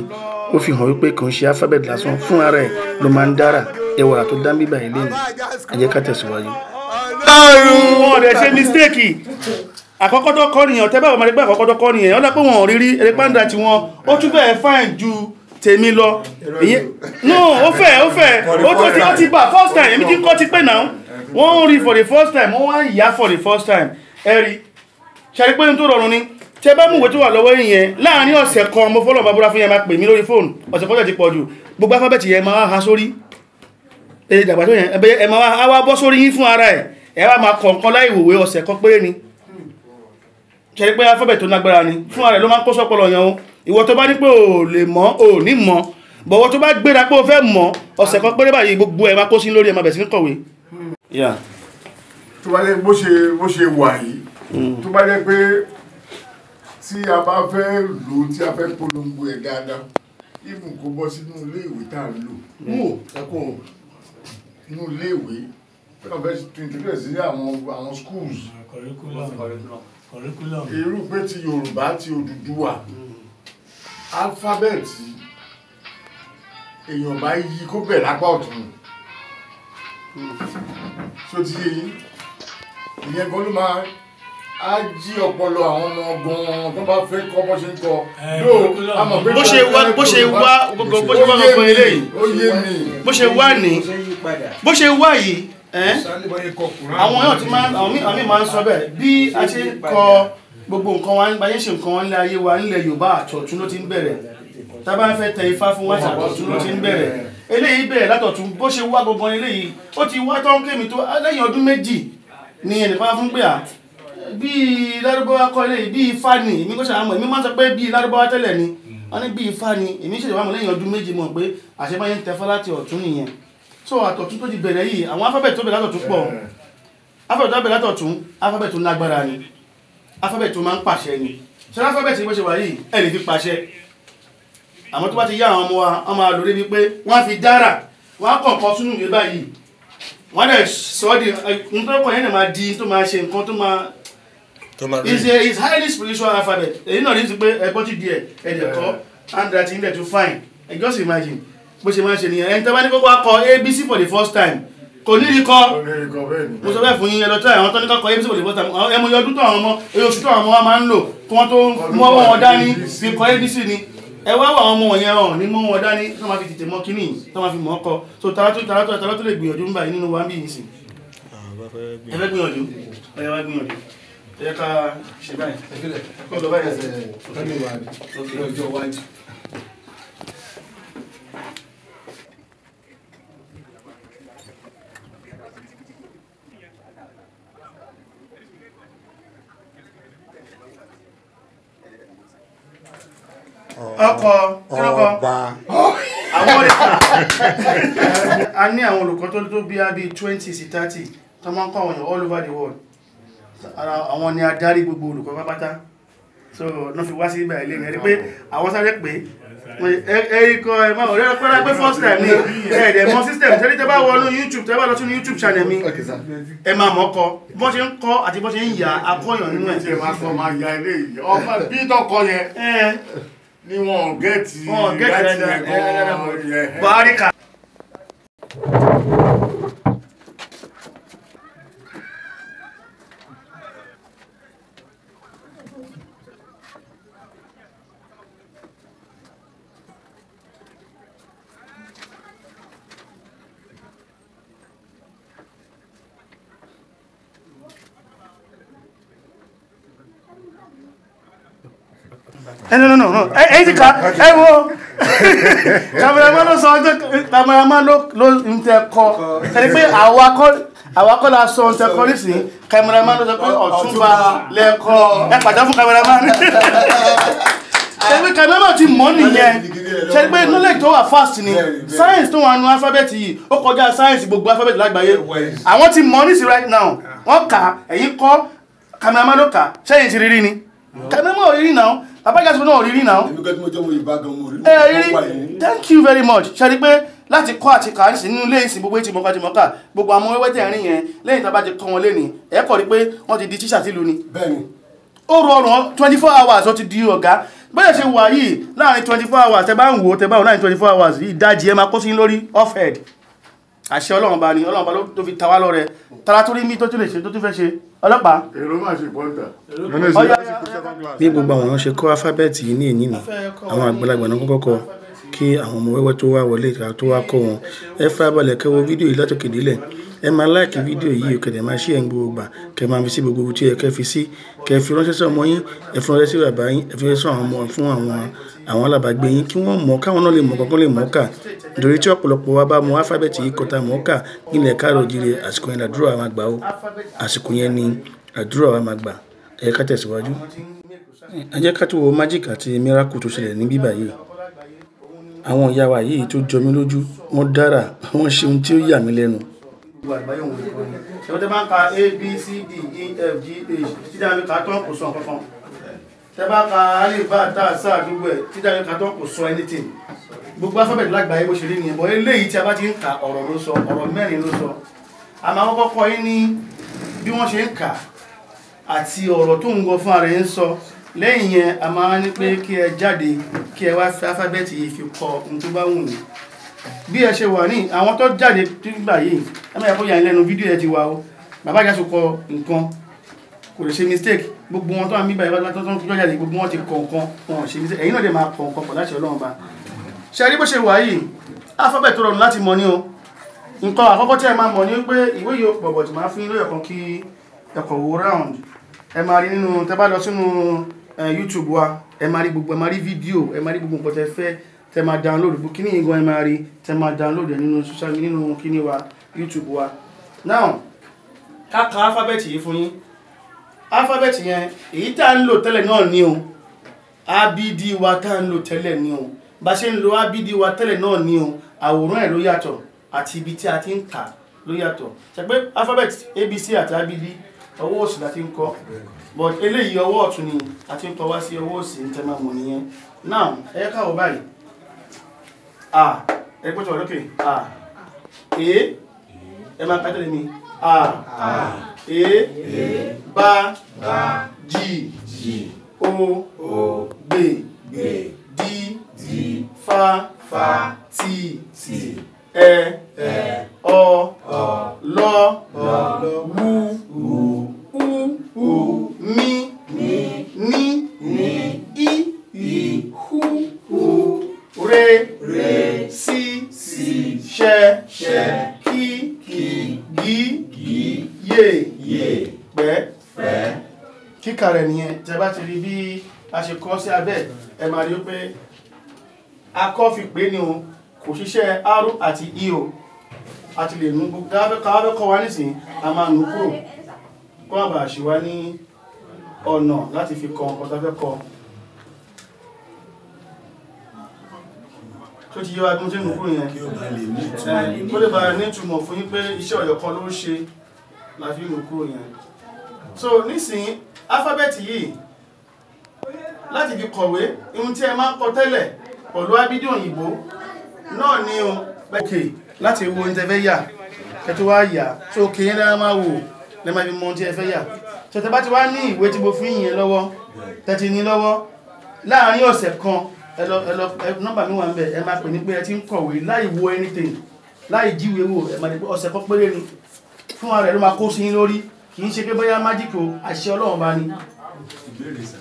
ó fi hàn wípé kò ń ṣe Alphabet lásán fún ara ẹ̀ ló máa ń dára ẹwà tó dá bíbà ilé ni ẹ jẹ́ ká tẹ̀síwájú. wọn ò dẹ̀ ṣe mistake àkọ́kọ́ tó kọ́ nìyàn tẹ́ bá wọ́n máa gbé àkọ́kọ́ tó kọ́ nìyàn ọ̀dà pé wọ́n ò rírí ẹ̀rẹ́pàndà tí wọ́n ó tún bẹ́ẹ̀ fáìn ju tèmi lọ no ó ti bá first time èmi ti kọ́ ti pé náà wọ́n rí for the first time wọ́n wá yá for the first time ẹ̀rí ṣàrí pé n tó rọrùn ni tẹ́ bá mú ìwé tó wà lọ́wọ́ yìnyẹn láàrin ọ̀sẹ̀ kan mo fọ́lọ̀ bàbúrà fún yẹn máa pè mí lórí fóònù ọ̀sẹ̀ kọ́jọ́ ti pọ̀ jù gbogbo alifábẹ́ẹ̀tì yẹn máa ha sórí ìdàgbà tó yẹn ẹ máa wá bọ́ sórí yín fún ara ẹ wá máa kọ̀ọ̀kan láì wòwe ọ̀sẹ̀ kan péré ni ṣàrí pé alifábẹ́ẹ̀tì tó lágbára ni fún ara ẹ ló máa ń kó sọ́pọ̀lọ̀ yẹn o ìwọ tó bá ní pé ò lè mọ̀ ò ní mọ̀ bọ̀wọ̀ tó bá gbéra pé o fẹ́ mọ̀ ọ̀sẹ̀ kan péré báyìí gbogbo ẹ̀ máa kó sí lórí ẹ̀ máa bẹ̀ sí ní kọ̀wé. tó bá jẹ́ bó ṣe wà yìí tó bá jẹ́ pé tí a bá fẹ́ lò tí a fẹ́ polongo ẹ̀ dáadáa ibùn kó bọ́ sínú ilé ìwé tá à ń lò wò ẹ̀kọ́ inú ilé ìwé tí wọ́n fẹ́ introduce sí àwọn schools irú pé ti Yorùbá ti Odùduwà alifábẹ́ẹ̀tì èèyàn bá yí kó bẹ̀ lápá ọ̀tún so ti yé yín ìyẹn gan ló máa á jí ọpọlọ àwọn ọmọ gan tó bá fẹ́ kọ́ bó ṣe ń kọ́ bó ṣe wá yìí àwọn yóò ti máa àwọn míì máa ń sọ bẹ́ẹ̀ bí a ṣe kọ gbogbo nǹkan wa ń báyé ṣe nǹkan wọn nílẹ̀ ayé wa nílẹ̀ Yorùbá àtọ̀tún ló ti ń bẹ̀rẹ̀ tá bá ń fẹ́ tẹ ifá fún wáṣà àtọ̀tún ló ti ń bẹ̀rẹ̀ eléyìí bẹ̀rẹ̀ látọ̀tún bó ṣe wá gbogbo eléyìí ó ti wá tó ń kémi tó lẹ́yìn ọdún méjì ni ẹnìkan fún pé à bí Lárúbáwá kọ́ eléyìí bí ifá ni èmi kò ṣàmọ̀ èmi máa ń sọ pé bí Lárúbáwá tẹ́lẹ̀ ni wọ́n ní bí ifá ni èmi ṣèjọba mọ̀ lẹ́yìn ọdún méjì mọ̀ pé àṣebáyé ń tẹfá láti ọ̀tún nìyẹn so àtọ̀tún tó ti bẹ̀rẹ̀ yìí àwọn alifábẹ́ẹ̀tì tó bẹ̀rẹ̀ látọ̀tún pọ̀ alifábẹ́ẹ̀tì tó bẹ̀rẹ̀ látọ̀tún alifábẹ́ẹ̀tì tó lágbára ni alifábẹ́ẹ̀tì tó máa ń pàṣẹ ni ṣe alifábẹ́ẹ̀tì bó ṣe wà yìí ẹ̀ lè fi pàṣẹ àmọ́ tó bá ti yá àwọn ọmọ wa wọ́n máa lò débi pé wọ́n á fi dára wọ́n á kọ̀ọ̀kan sínú ìwé báyìí wọ́n dẹ̀ sọ ọ́ di nǹkan kan yẹn lè máa di tó máa ṣe nǹkan tó máa is highly spiritual alphabet èyí náà ní ti pé ẹgbọ́n ti di ẹ̀ ẹ̀dẹ̀ kọ́ handwriting dẹ̀ tó fine just imagine bó ṣe máa ń ṣe nìyẹn ẹni tó bá ní kókó akọ ABC for the first time kò ní rí kọ́ mo sọ bẹ́ẹ̀ fún yín ẹlọ́tọ́ àwọn tó ní kọ́kọ́ ABC for the first time ẹmọ yọdún tó àwọn ọmọ oṣù tó àwọn ọmọ wa máa ń lò kí wọ́n tó mọ́wọ́ wọn dání fi kọ́ ABC ni ẹ wá wà àwọn ọmọ wọ̀nyẹn hàn ní mọ́wọ́ wọn dání tó máa fi tètè mọ́ kíní tó máa fi mọ́ ọkọ so tààrà tó lè gbìyànjú ń báyìí nínú wa ń bí yìí sí ẹ fẹ́ gbìyànjú ẹ wá gbìyànjú ẹ ká ṣe báyìí kọ́ lọ báyìí ọkọ̀ a ní àwọn olùkọ́ tó bí i 20 sí 30 tó máa ń kọ́ àwọn èèyàn all over the world àwọn ni adarí gbogbo olùkọ́ pápátá so náà fi wá sí ibà ilé ẹ̀rí pé àwọn sáré pé ẹ̀ríkọ́ ẹ̀mọ́ ọ̀rẹ́ ọ̀pẹ́lá pé first time ní ẹ̀ẹ̀dẹ̀ mọ́ system tẹ́lẹ̀ tẹ́ bá wọnú YouTube tẹ́ bá lọ sínú YouTube channel mi ẹ máa mọ́ kọ bọ́ ṣe ń kọ́ àti bọ́ ṣe ń yà akọ́yàn nínú ẹ̀ bí tọkọ yẹn ni wọn gẹ́ẹ̀tì Bàríkà. No. Ẹ ti ka ẹ wo cameraman ló sọ ọjọ́ cameraman ló ń tẹ kọ ẹni pé àwa kọ́ la sọ ń tẹ kọ nísìnyí cameraman ló sọ pé Ọ̀túnba lẹ́kọ́ ẹ pàjá fún cameraman ẹgbẹ́ cameraman ti mọ̀ nìyẹn ṣe pé knowledge tó wà fast ni science tó wà nù alphabet yìí ó kọjá science gbogbo alphabet lágbàáyé àwọn ti mọ̀ nísìnyí right now wọ́n kà ẹ̀yìn kọ́ cameraman ló kà ṣẹ́yìn ti rírí ni cameraman ò rírí náà AJASCO náà rírí náà thank you very much ṣe rí pé láti kọ́ àti kà ní sí nínú ilé ìsìn gbogbo ìtìmọ̀ká ti mọ̀ká gbogbo àwọn wẹ́wẹ́ tẹ̀ rí yẹn lẹ́yìn tàbá ti kọ́ wọn lé ní ẹ̀kọ́ rí pé wọ́n ti di tíṣà sílùú ni ó rọrùn 24 hours ó ti di ọ̀gá bẹ́ẹ̀ ṣe wà yìí láàrin 24 hours tẹ bá ń wò tẹ bá wò láàrin 24 hours yìí ìdajì ẹ máa kó sí lórí off head àṣẹ Ọlọ́run bá ní Ọlọ́run bá ló tó fi ta wá lọ́rẹ tara tó rí mi tó tún lè ṣe tó tún fẹ́ ṣe ọlọ́pàá. èrò máa ṣe pọ́ńtà. bí gbogbo àwọn ọ̀ràn ṣe kọ́ alifábẹ́ẹ̀tì yìí ní èyí ni àwọn àgbàlagbà náà kọ́kọ́ kọ́ kí àwọn ọmọ wẹ́wẹ́ tó wá wọlé ìta tó wá kọ́ wọn. ẹ farabalẹ̀ kẹ́ wo fídíò yìí látòkè délẹ̀, ẹ máa láìkì fídíò yìí kẹ̀dẹ̀ máa ṣí ẹ̀ ń gbogbo gbà, kẹ́ máa fi sí gbogbo tí ẹ kẹ́ fi sí, kẹ́ fi ránṣẹ́ sí ọmọ yín, ẹ fi ránṣẹ́ sí bàbá yín, ẹ fi ránṣẹ́ sí àwọn ọmọ fún àwọn alábàágbé yín kí wọ́n mọ̀ káwọn náà lè mọ̀ kankan lè mọ̀ ká. Nítorí tí ọ̀pọ̀lọpọ̀ wa bá mọ alifábẹ́ẹ̀tì yìí kọta mọ̀ ká nílẹ̀ káàrọ̀ oòjíire, àsìkò yẹn làdúrà wa máa gbà ó, àsìkò yẹn ni àdúrà wa máa gbà. Ẹ ká tẹ̀síwájú. Ẹ jẹ́ ká tó wo májíìkì àti miracle tó ṣẹlẹ̀ ní bíbà yìí. Àwọn ìyá wa yìí tó jọ mí lójú, wọ́n dára, wọ́n ṣe ohun tí ó yà mí lẹ́nu. Tẹ́ bá ń ka A, B, C, D, E, F, G, H, títí dáa mi kà tán kò sọ kankan. Tẹ́ bá ka Alifabeeti sáà gbogbo ẹ̀, títí dáa mi kà tán kò sọ anything. Gbogbo alifábẹ́ẹ̀tì lágbàáyé bó ṣe rí nìyẹn, bọ́ eléyìí tí a bá ti ń ka ọ̀rọ̀ ló sọ, ọ̀rọ̀ mẹ́rin ló sọ. Àmọ́ àwọn kọ́kọ́ yín ní bí wọ́n ṣe ń kà àti ọ̀rọ̀ tó ń gọ fún ara ẹ̀ ń sọ. Lẹ́yìn yẹn a máa ní pé kí ẹ jáde kí ẹ wá fi alifábẹ́ẹ̀tì yìí fi kọ ohun tó bá wù yín. Bí ẹ ṣe wà ní àwọn tó jáde nígbà yìí, ẹ máa yà kó yà lẹ́nu fídíò ẹ ti wà o. Bàbá Àjàsco kọ nǹkan kò lè ṣe mistake, gbogbo wọn tó wà níbà yìí tó ń jáde gbogbo wọn ti kọ nǹkan wọn ò ṣe mistake. Ẹ̀yin náà dẹ̀ máa kọ nǹkan pọ̀ láti Ọlọ́run bá. Ṣé rí bó ṣe wà yìí, alifábẹ́ẹ̀tì tó rọrùn láti mọ̀ ní o. Nǹkan àkọ́kọ́ tí ẹ máa mọ̀ ní pé ìwé yìí ó pọ̀ bọ̀ tí máa fún yín lóyè kan kí ẹ̀kọ́ wo round. Ẹ máa rí nínú tẹ́ bá lọ sínú YouTube wa, ẹ máa rí gbogbo, ẹ máa rí fídíò, ẹ máa rí gbogbo nǹkan tẹ́ fẹ́, tẹ́ máa download gbogbo kíní ìgan ẹ máa rí, tẹ́ máa download ẹ nínú social media nínú kíní wa YouTube wa. Now ká ka alifábẹ́ẹ̀tì yìí fún yín. Alifábẹ́ẹ̀tì yẹn èyí tá ń lò tẹ́lẹ̀ náà ni o, ABD wa tá ń lò tẹ́lẹ̀ ni o, bá ṣe ń lo ABD wa tẹ́lẹ̀ náà ni o, àwòrán ẹ̀ ló yàtọ̀ àti ibi tí a ti ń kà ló yàtọ̀. Ṣé pé alifábẹ́ẹ̀tì ABC àti ABD ọwọ́ òsì la ti ń kọ, but eléyìí ọwọ́ ọ̀tún ni a ti ń kọ wá sí ọwọ́ òsì ń tẹ́ máa mọ̀ nìyẹn. Now ẹ ká wọ báyìí, A ẹ gbọ́dọ̀ wà lókè, A ẹ máa ká tẹ́lẹ̀ mi, A bá G O gbè D fa T ẹ ọ lọ wú mi ní I hu re sí ṣẹ kí yé pẹ́. Kíkà rẹ̀ nìyẹn. Tẹ́ bá ti rí bí a ṣe kọ sí abẹ́, ẹ máa rí pé akọ́ fi pé ní o, kò ṣiṣẹ́ R àti I o. A ti lè nú gbogbo káwàbẹ́ kọ́ wa nísìn, a máa nú kúrò kọ́ àbà ṣíwá ní ọ̀nà láti fi kọ nǹkan tó fẹ́ kọ. Tó ti yẹ wa gún tí nú kúrò yẹn kó lè bá ní ìtumọ̀ fún yín pé iṣẹ́ ọ̀yọ̀ kan ló ń ṣe la fi nú kúrò yẹn. So nísìn alifábẹ́ẹ̀tì yìí láti fi kọ̀wé ohun tí ẹ máa ń kọ tẹ́lẹ̀ pẹ̀lú ABD òyìnbó náà ni o. Okay, láti wo ohun tí ẹ fẹ́ yà ẹ tó wá yà, so òkè yẹn lára máa wò lẹ́ máa fi mọ ohun tí ẹ fẹ́ yà. So tẹ́ bá ti wá ní ìwé tí mo fi yìn lọ́wọ́, tẹ́ ti ní lọ́wọ́, láàárín ọ̀sẹ̀ kan nọ́mbà mi wà ń bẹ̀, ẹ máa pè ní pé ẹ ti ń kọ̀wé láì wo anything, láì jíwèé wò, ẹ máa ní pé ọ̀sẹ̀ kan péré ni fún ara rẹ̀ ló máa kó sí yín lórí, kì í ṣe pé bóyá májíkì o, àṣẹ Ọlọ́run bá ní. Ìbéèrè sà.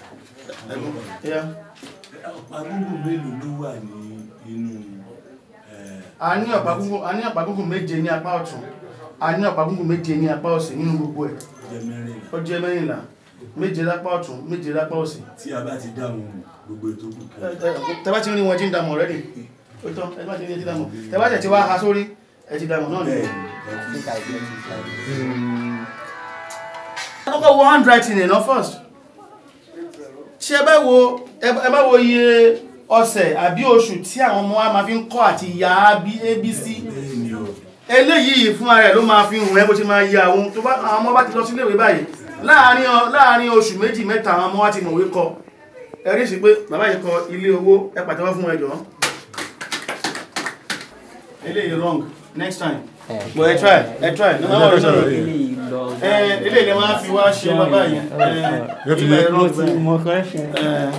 Ọ̀pá gúngùn mélòó ló wà ní inú? A ní ọ̀pá gúngùn méje ní apá ọ̀tún, a ní ọ̀pá gúngùn méje ní apá òsì nínú gbogbo ẹ̀. Ó jẹ́ mẹ́rìnlá, méje lápá ọ̀tún, méje lápá òsì. Tí a bá ti dá wọn gbogbo ètò kù kí. Tẹ́ bá ti rí wọn tí ń dàmọ̀ rẹ́dì, ó tán, ẹ bá ti rí ẹ ti dàmọ̀. Tẹ́ bá tẹ̀ ti wá ha sórí, ẹ ti dàmọ̀ náà nìyẹn. Kọ́kọ́ wo handwriting ẹ̀ náà first. Ṣé ẹ bá wo iye ọ̀sẹ̀ àbí oṣù tí àwọn ọmọ wa máa fi ń kọ́ àti ya ABC. Eléyìí fún ara ẹ̀ ló máa fi hùn ẹ́ bó ti máa ya ohun tó bá àwọn ọmọ bá ti lọ sí iléèwé báyìí. Láàárín oṣù méjì mẹ́ta àwọn ọmọ wa ti mọ̀wé kọ. Ẹ rí sí pé bàbá yìí kọ ilé owó, ẹ pàtẹ́wọ́ fún ẹjọ́. Eléyìí wrong, next time. But ẹ try. No matter what. Ilé ilẹ̀ máa fi wá ṣe bàbá yẹn. Ilé wrong bẹ́ẹ̀.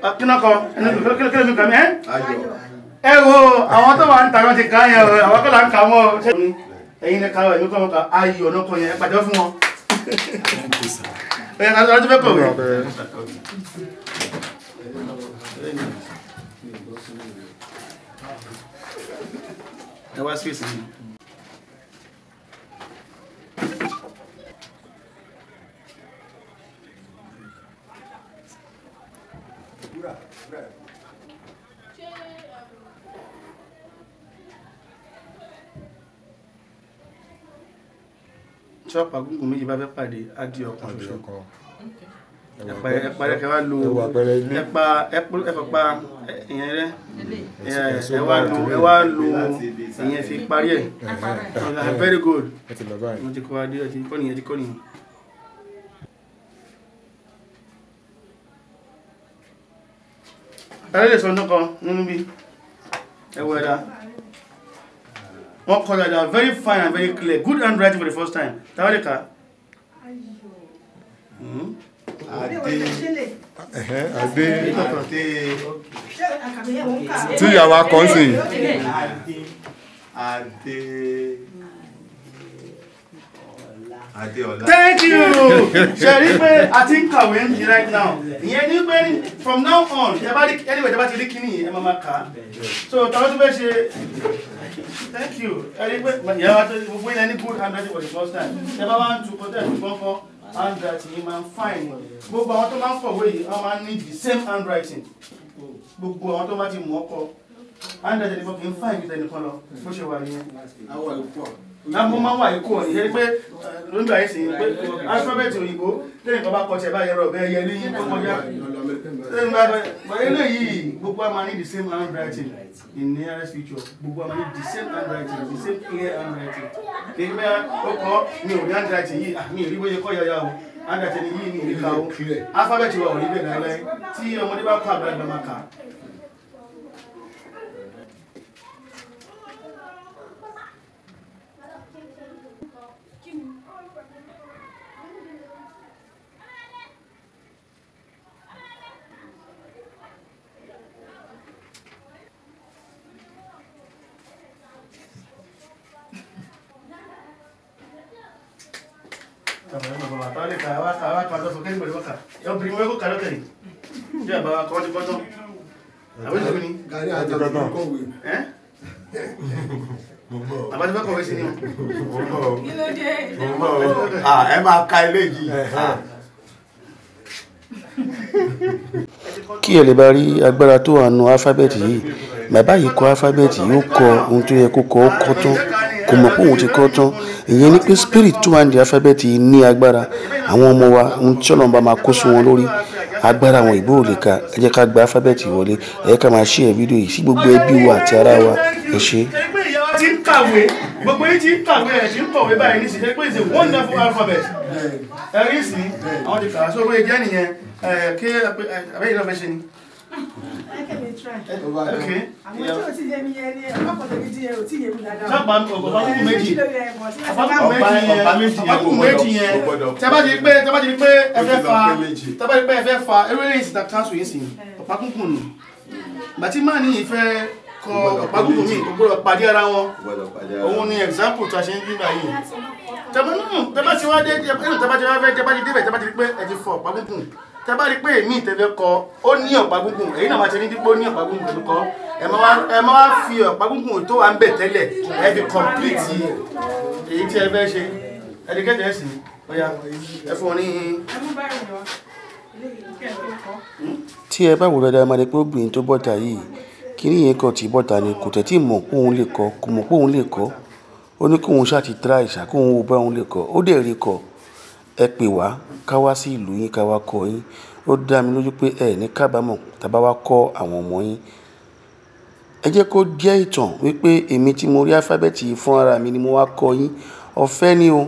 Akinoko, kí mi kà mí ẹ wo àwọn tó wà ń ta wọn ti kà yẹn àwọn kọ́ là ń kà mọ́ ẹ̀yin ní káwọ̀ ẹ̀mí kọ́ mọ́ ká ayọ̀ ọ̀nà kan yẹn pàdé fún wọn. ẹ̀yìn àti ọ̀rọ̀ tó fẹ́ kọ̀wé. ẹ wá space yìí. tí ọ̀pá gúngùn méjì bá fẹ́ pàdé á di ọkàn ṣoṣo ẹ̀pà ẹ̀kẹ́ wá lo ẹ̀pà ìyẹn rẹ̀ ẹ wá lo ìyẹn fi parí ẹ̀ very good mo ti kọ́ adé ọtí kọ́ nìyẹn ti kọ́ nìyẹn. ẹ̀rẹ́ lè sọ ọdún kan nínú bí ẹwọ́ ẹ̀dá wọ́n kọ́ dáadáa very fine and very clear good handwriting for the first time tàwádìí tí ìyàwó kan sí thank you ṣe rí pé a ti ń kàwé ń jí right now ìyẹn ní pé from now on anyway tẹ́ bá ti rí kíní ẹ máa kà á so tàwọn tó fẹ́ ṣe thank you ẹ rí pé ìyàwó tó gbogbo ilẹ̀ ní good handwriting for the first time tẹ́ bá wá ń tu kọ́tẹ́ ìfọ́nfọ́ handwriting yìí máa ń fine gbogbo àwọn tó máa ń kọ̀wé yìí wọ́n máa ń ní the same handwriting gbogbo àwọn tó máa ti mọ̀ ọ́ kọ handwriting nìkan kì í fine ju tẹnìkan lọ bó ṣe wà yẹn. Láàmú máa ń wà ikú ọ̀nì yẹn pé lóńgbà yìí sì ń pé alifábẹ́ẹ̀tì òyìnbó lẹ́yìn kan bá kọ́ ṣẹ̀ báyẹn rọ̀ bẹ́ẹ̀ yẹ ní tó kọjá. Eléyìí gbogbo a máa ní the same handwriting in nearest future gbogbo a máa ní the same handwriting the same clear handwriting. Kì í bẹ́ẹ̀ ó kọ́ mi ò ní handwriting yìí mi ì rí bóyá kọ́ yọ̀yà o handwriting yìí mi ì rí ka o alifábẹ́ẹ̀tì wa ò rí bẹ́ẹ̀ láíláí tí ọmọdé bá kọ́ àgbàlagbà máa kà á. ẹ máa ka eléyìí. kí ẹ lè bá rí agbára tó wà nù alifábẹ́ẹ̀tì yìí bàbá yìí kọ alifábẹ́ẹ̀tì yìí ó kọ ohun tó yẹ kó kọ ó kọ tán kò mọ̀ pé òun ti kọ tán ìyẹn ni pé spirit tó wà ní alifábẹ́ẹ̀tì yìí ní agbára àwọn ọmọ wa ohun tí ọlọ́run bá máa kó sí wọn lórí agbára àwọn ìbò ò lè ka ẹ jẹ́ ká gba alifábẹ́ẹ̀tì wọlé ẹ jẹ́ ká máa share fídíò yìí sí gbogbo ẹbí wa àti ará wa ẹ ṣé. ti ń kàwé gbogbo yìí ti ń kàwé ẹ̀ ti ń kọ̀wé báyìí ní ìṣẹ́ pé it's a wonderful alphabet ẹ̀rí sí àwọn ti kà á sórí ẹjẹ́ nìyẹn kí abẹ́yìn náà fẹ́ ṣe ni. sábà ọ̀pá méjì yẹn tẹ́bá ti rí pé ẹ fẹ́ fa eré ìsìta council yìí sí ọ̀pá kúnkùn nù bàtí máa ní ìfẹ́ kọ ọ̀pá kúnkùn mi gbogbo pàdé ara wọn òun ni example tó a ṣe ń gbígbà yìí tẹ́bá ti wá dé tẹ́bá ti débẹ̀ tẹ́bá ti rí pé ẹ ti fọ ọ̀pá kúnkùn tẹ́bá rí pé èmi ìtẹ́fẹ́ kọ ó ní ọ̀pá gúngùn èyí náà máa ṣe ní dípò ní ọ̀pá gúngùn tó kọ́ ẹ máa wá fi ọ̀pá gúngùn tó wà ń bẹ̀ tẹ́lẹ̀ ẹ fi complete èyí tí ẹ fẹ́ ṣe ẹ̀dẹ́gẹ́dẹ́ ẹ̀sìn ọ̀yà ẹ fún ọ ní. tí ẹ bá wò dáadáa máa rí pé obìnrin tó bọ́ta yìí kíní yẹn kàn tí bọ́ta ni kò tẹ́tí mọ̀ pé òun lè kọ́ kò mọ̀ pé òun lè kọ́ ó ní kóun ṣáà ti try ìṣà kóun wo bá òun lè kọ́ ó dẹ̀ rí kọ́ ẹ pè wá ká wá sí ìlú yín ká wá kọ́ yín ó dá mi lójú pé ẹ ní kábàámọ̀ tàbá wá kọ́ àwọn ọmọ yín ẹ jẹ́ kó jẹ́ ìtàn wípé èmi tí mo rí alifábẹ́ẹ̀tì yìí fún ara mi ni mo wá kọ́ yín ọ̀fẹ́ ni o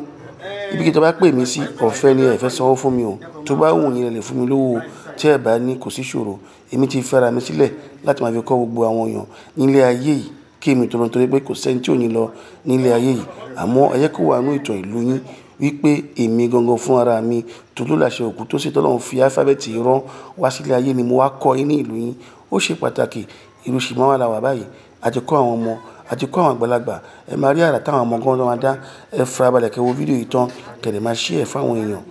ibi kí tó bá pè mí sí ọ̀fẹ́ ni ẹ fẹ́ sanwó fún mi o tó bá wù yín lè fún mi lówó tí ẹ bá ní kò sí ṣòro èmi ti fẹ́ra mi sílẹ̀ láti máa fi kọ́ gbogbo àwọn èèyàn nílé ayé yìí kí èmi tó lọ torí pé kò sẹ́ni tí ò ní lọ nílé ayé yìí àmọ́ ẹ jẹ́ kó wà nínú ìtàn ìlú yín wípé èmi gangan fún ara mi TOLULASE Oguntosin tọ́lọ́run fi alifábẹ́ẹ̀tì rán wá sílé ayé ni mo wá kọ́ yín ní ìlú yín. Ó ṣe pàtàkì. Ìlú Simawa la wà báyìí. A ti kọ́ àwọn ọmọ, a ti kọ́ àwọn àgbàlagbà. Ẹ máa rí àrà táwọn ọmọ gan máa dá. Ẹ farabalẹ̀ kẹ́ wo fídíò yìí tán kẹ̀dẹ̀ máa share fún àwọn èèyàn.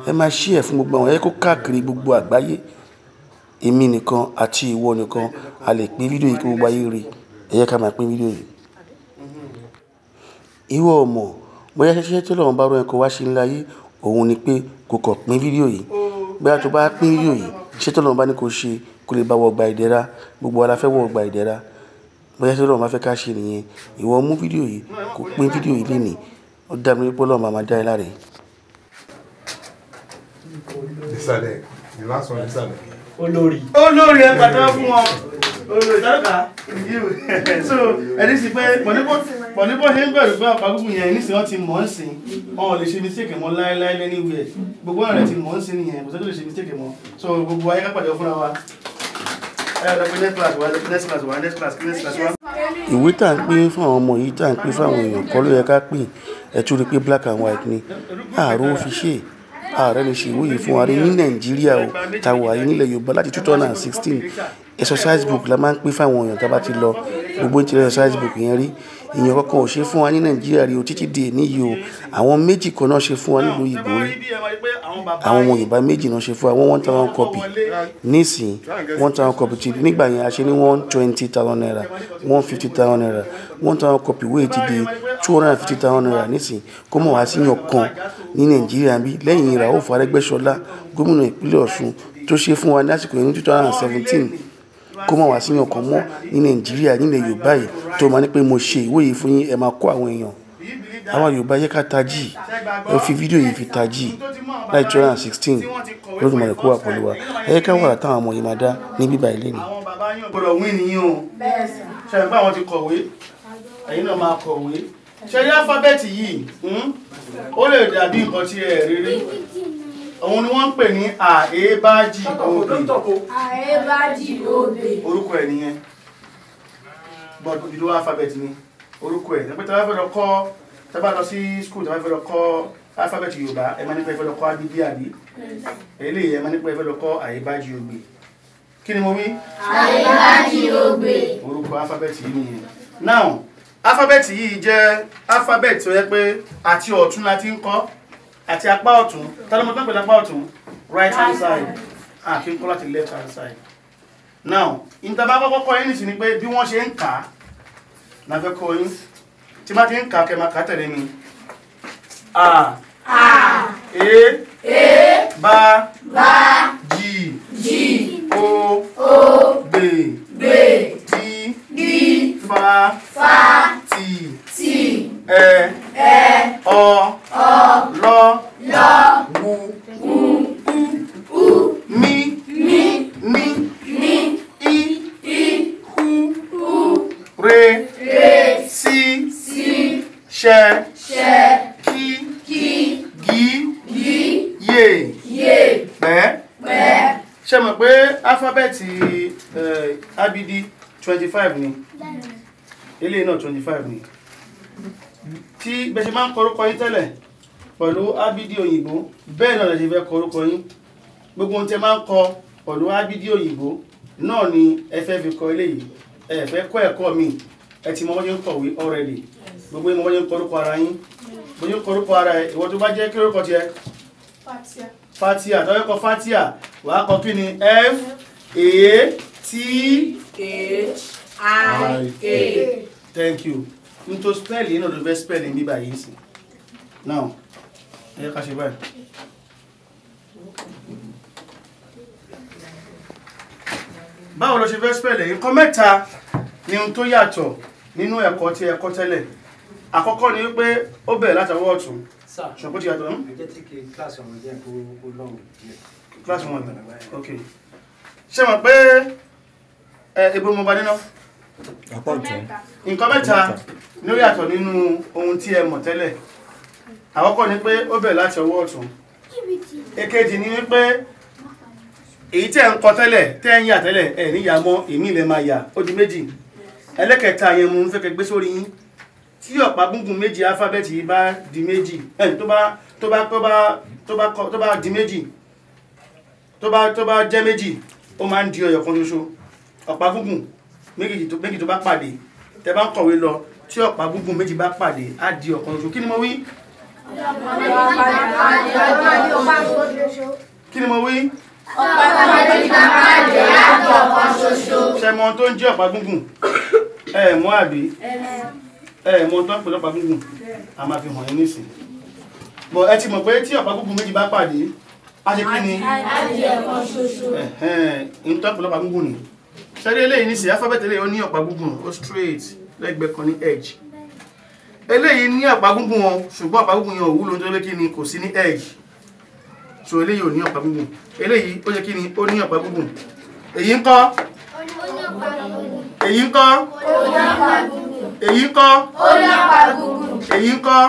Ẹ máa share fún gbogbo àwọn ẹ kó káàkiri gbogbo àgbáyé. Èmi nìkan àti ìwọ nìkan a lè pín fídíò yìí kí gbogbo ayé rí. Ẹ yẹ ká máa pín fídíò yìí. Ìwọ ọmọ bóyá ṣẹṣẹ tí Ọlọ́run bá rán ẹ kó wá sí ńlá ayé òun ni pé kò kàn pín fídíò yìí. Bóyá tó bá pín fídíò yìí ṣé tí Ọlọ́run bá ní kó ṣe kó lè bá wọ gba ìdẹ̀ra. Gbogbo wa la fẹ́ wọ gba ìdẹ̀ra. Bóyá tí Ọlọ́run bá fẹ́ ká ṣe nìyẹn. Ìwọ mú fídíò yìí kó pín fídíò yìí lénìí. Ó dá mi pé Ọlọ́run máa dá ẹ láre. Ìsàlẹ̀, the last one ìsàlẹ̀. Olórí ẹ gbàdúrà fún wọn. Olórí tálọ́kà. So ẹni sì pé pọ̀nípọ̀ ṣe ń gbẹ̀rù pé ọ̀pá gúgùn yẹn nísìnyí wọ́n ti mọ̀ ń sìn. Wọn ò lè ṣe mistake mọ́ láéláé anywhere. Gbogbo ọ̀rẹ́ ti mọ̀ ń sìn nìyẹn. Kò sẹ́ni tó lè ṣe mistake mọ́. So gbogbo ayé ká pàdé fúnra wa. Next class. Ìwé tá à ń pín fún àwọn ọmọ yìí tá à ń pín fún àwọn èèyàn kọ́ ló yẹ ká pín. Ẹ tún rí pé black and white ni. Ààrò fi ṣe. Ààrẹ lè ṣe ìwé yìí fún wa rí ní Nàìjíríà o. Ta wà yìí nílẹ̀ Yorùbá láti 2016. Exercise book la máa ń pín fún àwọn èèyàn tá bá ti lọ. Gbogbo ń ti exercise book yẹn rí. Ìyẹn kankan ò ṣe fún wa ní Nàìjíríà rí o títí di èní yìí o. Àwọn méjì kan náà ṣe fún wa nílùú Ìgbò rí. Àwọn ọmọ Yorùbá méjì náà ṣe fún wa 1,000 copy. Nísìnyí 1,000 copy ti nígbà yẹn a ṣe ní 120,000 naira, 150,000 naira. 1,000 copy wéè ti di 250,000 naira nísìnyí. Kó mọ̀ wá sí yàn kan ní Nàìjíríà bí lẹ́yìn Rauf Arẹ́gbẹ́ṣọlá gómìnà ìpínlẹ̀ Ọ̀ṣun tó ṣe fún wa ní àsìkò yẹn ní 2017. Kó mọ̀ wá sí yàn kan mọ́ ní Nàìjíríà nílẹ̀ Yorùbá yìí tó máa ní pé mo ṣe ìwé yìí fún yín ẹ máa kó àwọn èèyàn. Àwọn Yorùbá yẹ ká tají. Ẹ fi fídíò yìí fi tají. Láì 2016 Olódùmarè kó wà pẹ̀lú wa. Ẹ yẹ ká wà táwọn ọmọ yìí máa dá ní bíbá ilé ni. Àwọn bàbá yín gbọ́dọ̀ wí nìyí o. Ṣé ẹ bá wọn ti kọ̀wé? Ẹ̀yin náà máa kọ̀wé. Ṣé rí alifábẹ́ẹ̀tì yìí? Ó lè dàbí nǹkan tí ẹ rírí. Òun ni wọ́n ń pè ní Aebajiogbe. Aebajiogbe. Orúkọ ẹ̀ nìyẹn. But Oduduwa alphabet ni orúkọ ẹ̀. Nígbà tí wọ́n fẹ́ lọ kọ́, tí wọ́n bá lọ sí school tí wọ́n fẹ́ lọ kọ́ alphabet Yorùbá, ẹ máa ní pé ẹ fẹ́ lọ kọ́ abidi àbí. Eléyìí ẹ máa ní pé ẹ fẹ́ lọ kọ́ Aebajiogbe. Kí ni mo wí? Aebajiogbe. Orúkọ alphabet yìí nìyẹn. Now, alphabet yìí jẹ́ alphabet tó yẹ pé àti ọ̀tún la ti ń kọ́. Àti apá ọ̀tún, tàbí mo tán pẹ̀lú apá ọ̀tún, right hand side, kí n kọ́ láti left hand side. Now, ìntàbá kọ́kọ́ kọ́ yín nìsí ni pé bí wọ́n ṣe ń kà á, na fẹ́ kọ́ yín. Tí bá ti ń kà á kẹ́ máa kà á tẹ̀lé mi. A, E, Ba, Ji, O, Be, Di, Fa, Ti, E, O, Lọ, Wu, Mi, Ni, I, Hu, Re, Si, Ṣẹ, Ki, Gi, Ye, Pẹ́. Ṣé mọ̀ pé alifábẹ́ẹ̀tì abidi 25 ni? Eléyìí náà 25 ni. Tí bẹ́ẹ̀ ṣe máa ń kọ orúkọ yín tẹ́lẹ̀ pẹ̀lú abidi òyìnbó bẹ́ẹ̀ náà lè ṣe fẹ́ kọ orúkọ yín. Gbogbo ohun tí ẹ máa ń kọ pẹ̀lú abidi òyìnbó náà ni ẹ fẹ́ fi kọ eléyìí. Ẹ fẹ́ kọ́ ẹ̀kọ́ mi. Ẹ ti mọ bó ṣe ń kọ̀wé already. Gbogbo yín mọ bó ṣe ń kọ orúkọ ara yín. Bó ṣe ń kọ orúkọ ara ẹ, ìwọ tó bá jẹ́ kí orúkọ tiẹ̀? Fatia. Tó yẹ kọ Fatia, wàá kọ kí ni? F-A-T-H-I-A. Thank you. Into spell yìí náà ló fẹ́ spell ní bíbá yìí sí. Now, ẹ yẹ ká ṣe báyìí. Báwo ló ṣe fẹ́ spell yìí? Nǹkan mẹ́ta ni ohun tó yàtọ̀ nínú ẹ̀kọ́ tí ẹ kọ́ tẹ́lẹ̀. Àkọ́kọ́ ni wípé ó bẹ̀rẹ̀ láti ọwọ́ ọ̀tún. Ṣọ̀pọ̀ ti yàtọ̀ náà? Class 1. Okay. Ṣé mọ̀ pé ebo mo bá nínú? Nǹkan mẹ́ta ni ó yàtọ̀ nínú ohun tí ẹ mọ̀ tẹ́lẹ̀. Àkọ́kọ́ ni pé ó bẹ̀rẹ̀ láti ọwọ́ ọ̀tún. Èkejì ni wípé èyí tí ẹ ń kọ tẹ́lẹ̀, tẹ́ ń yà tẹ́lẹ̀, ẹ ní yà mọ́, èmi ilẹ̀ máa yà, ó di méjì. Ẹlẹ́kẹta yẹn mo ń fẹ́ kẹ́ gbé sórí yín. Tí ọ̀pá gúngùn méjì alifábẹ́ẹ̀tì yìí bá di méjì, tó bá di méjì tó bá jẹ́ méjì ó máa ń di ọ̀yọ̀ kan ṣoṣo. Ọ̀pá gúngùn méjì tó bá pàdé tẹ́ bá ń kọ̀wé lọ tí ọ̀pá gúngùn méjì bá pàdé á di ọ̀kan ṣoṣo. Kí ni mo wí? Kí ni mo wí? Ṣé mọ̀ tó ń jẹ́ ọ̀pá gúngùn? Mọ̀ àbí? Mọ̀ tó ń pè lọ́pá gúngùn? A máa fi hàn yín nísìn. Bọ̀ ẹ ti mọ̀ pé tí ọ̀pá gúngùn méjì bá pàdé a ṣe kí ni? In tó ń pè lọ́pá gúngùn ni. Ṣé rí eléyìí nísìn alphabet eléyìí ó ní ọ̀pá gúngùn ó straight lẹ́gbẹ̀ẹ́ kan ní edge. Eléyìí ní ọ̀pá gúngùn wọn ṣùgbọ́n ọ̀pá gúngùn yẹn ò wúlò nítorí kí ni kò sí ní edge. So eléyìí ò ní ọ̀pá gúngùn. Eléyìí ó yẹ kí ni ó ní ọ̀pá gúngùn. Èyí ńkọ́? Èyí ńkọ́? Èyí ńkọ́? Èyí ńkọ́?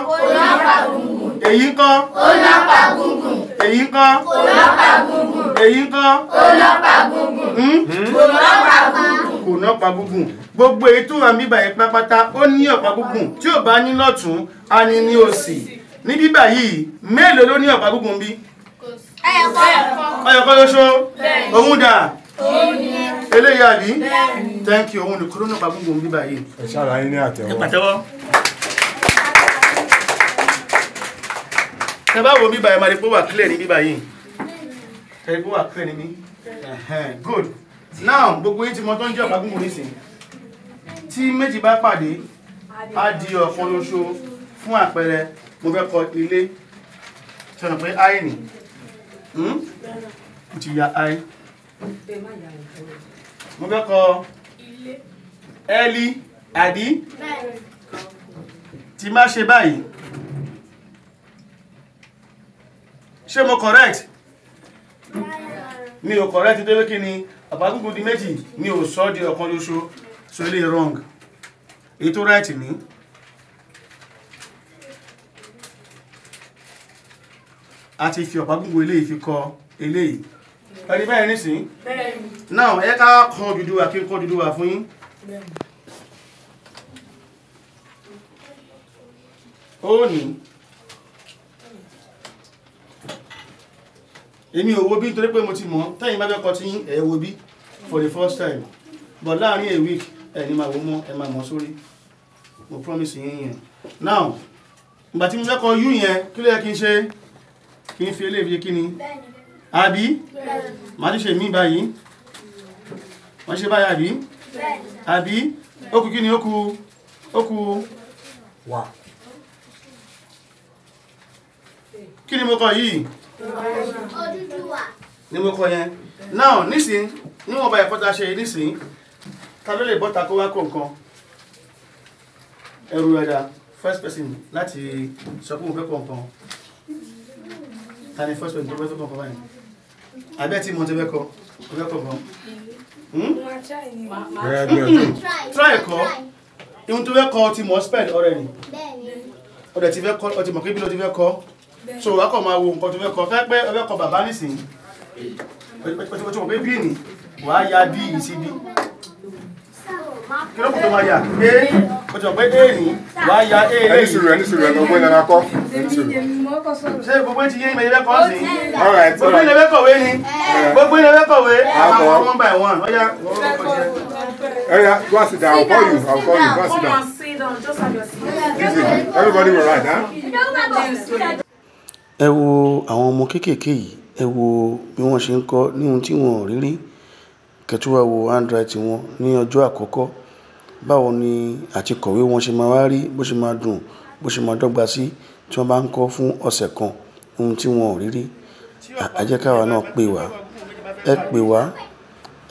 Èyí ńkọ́? Èyí ńkọ́? Èyí ńkọ́? Kò nọ́pá gúngùn. Gbogbo èyí tó wà níbà yìí pápátá ó ní ọ̀pá gúngùn. Tí ò bá ní lọ́tún a ní ní òsì. Ní bíbà yìí mélòó ló ní ọ̀pá gúngùn bí? Ọ̀yọ̀kọ́ lóṣó. Òun dà? Eléyìí àbí? Thank you. Òun ni kúrò ní ọ̀pá gúngùn bíbà yìí. Ẹ ṣára yín ní àtẹ́wọ́. Ẹ pàtẹ́wọ́. Ẹ bá wo bíbà ẹ máa rí pé ó wà clear ní bíbà yìí. Ẹ rí pé ó wà clear ní bí? Good. Now gbogbo yín ti mọ̀ tó ń jẹ́ ọ̀pá gúngùn nísìn. Tí méjì bá pàdé á di ọ̀kan ṣoṣo. Fún àpẹẹrẹ mo fẹ́ kọ ilé. Ṣé o pé I ni? Mo ti ya I. Mo fẹ́ kọ Eli àbí? Tí má ṣe báyìí. Ṣé mo correct? Mi ò correct tó wé kí ni ọ̀pá gúngùn di méjì mi ò sọ di ọ̀kan ṣoṣo. So ilé wrong. Èyí tó right ni. A ti fi ọ̀pá gúngùn eléyìí fi kọ eléyìí. Ẹni bẹ́ẹ̀ nísìn? Now ẹ ká kọ Oduduwa kí n kọ Oduduwa fún yín. Ó ní. Èmi ò wo bí nítorí pé mo ti mọ̀ tẹ́yìn bá fẹ́ kọ tí ẹ wo bí for the first time. But láàrin a week ẹni máa wo mọ́ ẹ máa mọ̀ sórí. Mo promise yín yẹn. Now ìgbà tí mo fẹ́ kọ U yẹn kí ló yẹ kí n ṣe? Kí n fi eléyìí kí ni? Àbí? Màá ti ṣe mí báyìí. Wọ́n ṣe báyìí àbí? Àbí? Ó kù kí ni ó kù? Wà. Kí ni mo kọ yìí? Oduduwa. Ni mo kọ yẹn. Now nísìn níwọ̀n bá ẹ̀kọ́ ta ṣe nísìn ta ló lè bọ́ta kó wá kó nǹkan. Ẹrù ẹ̀dà first person láti sọ pé mo fẹ́ kó nǹkan. Ta ni first person tó fẹ́ kó nǹkan báyìí? Àbẹ́ tí mo ti fẹ́ kọ nǹkan. Try ẹ̀kọ́. Ihun tó fẹ́ kọ ti mọ̀ spell already. Ọ̀dẹ̀ ti fẹ́ kọ ọtí mọ̀ kébí ló ti fẹ́ kọ. So wá kọ̀ máa wo nǹkan tó fẹ́ kọ. Fẹ́ pé ọfẹ́ kọ bàbá nísìn. Ọtí mọ̀ pé bí ní wàá ya bí yìí sí bí. Kí ló kù tó máa yà? Ọtí mọ̀ pé A ní wàá ya A lẹ́yìn. Ẹni sùúrù gbogbo ìlànà kọ́. Ṣé gbogbo ti yé ìmọ̀ ilẹ̀ kọ́ sí? Alright. Gbogbo ilẹ̀ fẹ́ kọ̀wé ni? Gbogbo ilẹ̀ fẹ́ kọ̀wé? Àwọn one by one. Ọya, Go and sit down. I'll call you. Go and sit down. Just have your seat. Easy. Everybody will write, huh? Ẹ wo àwọn ọmọ kéékèèké yìí, ẹ wo bí wọ́n ṣe ń kọ́ ní ohun tí wọ́n rí rí. Kẹ̀tùwá wo handwriting wọn ní ọjọ́ àkọ́kọ́. Báwo ni àti kọ̀wé wọn ṣe máa wá rí, bó ṣe máa dùn, bó ṣe máa dọ́gba sí tí wọ́n bá ń kọ́ fún ọ̀sẹ̀ kan ohun tí wọ́n rí rí. Àjẹkáwa náà pè wá. Ẹ pè wá.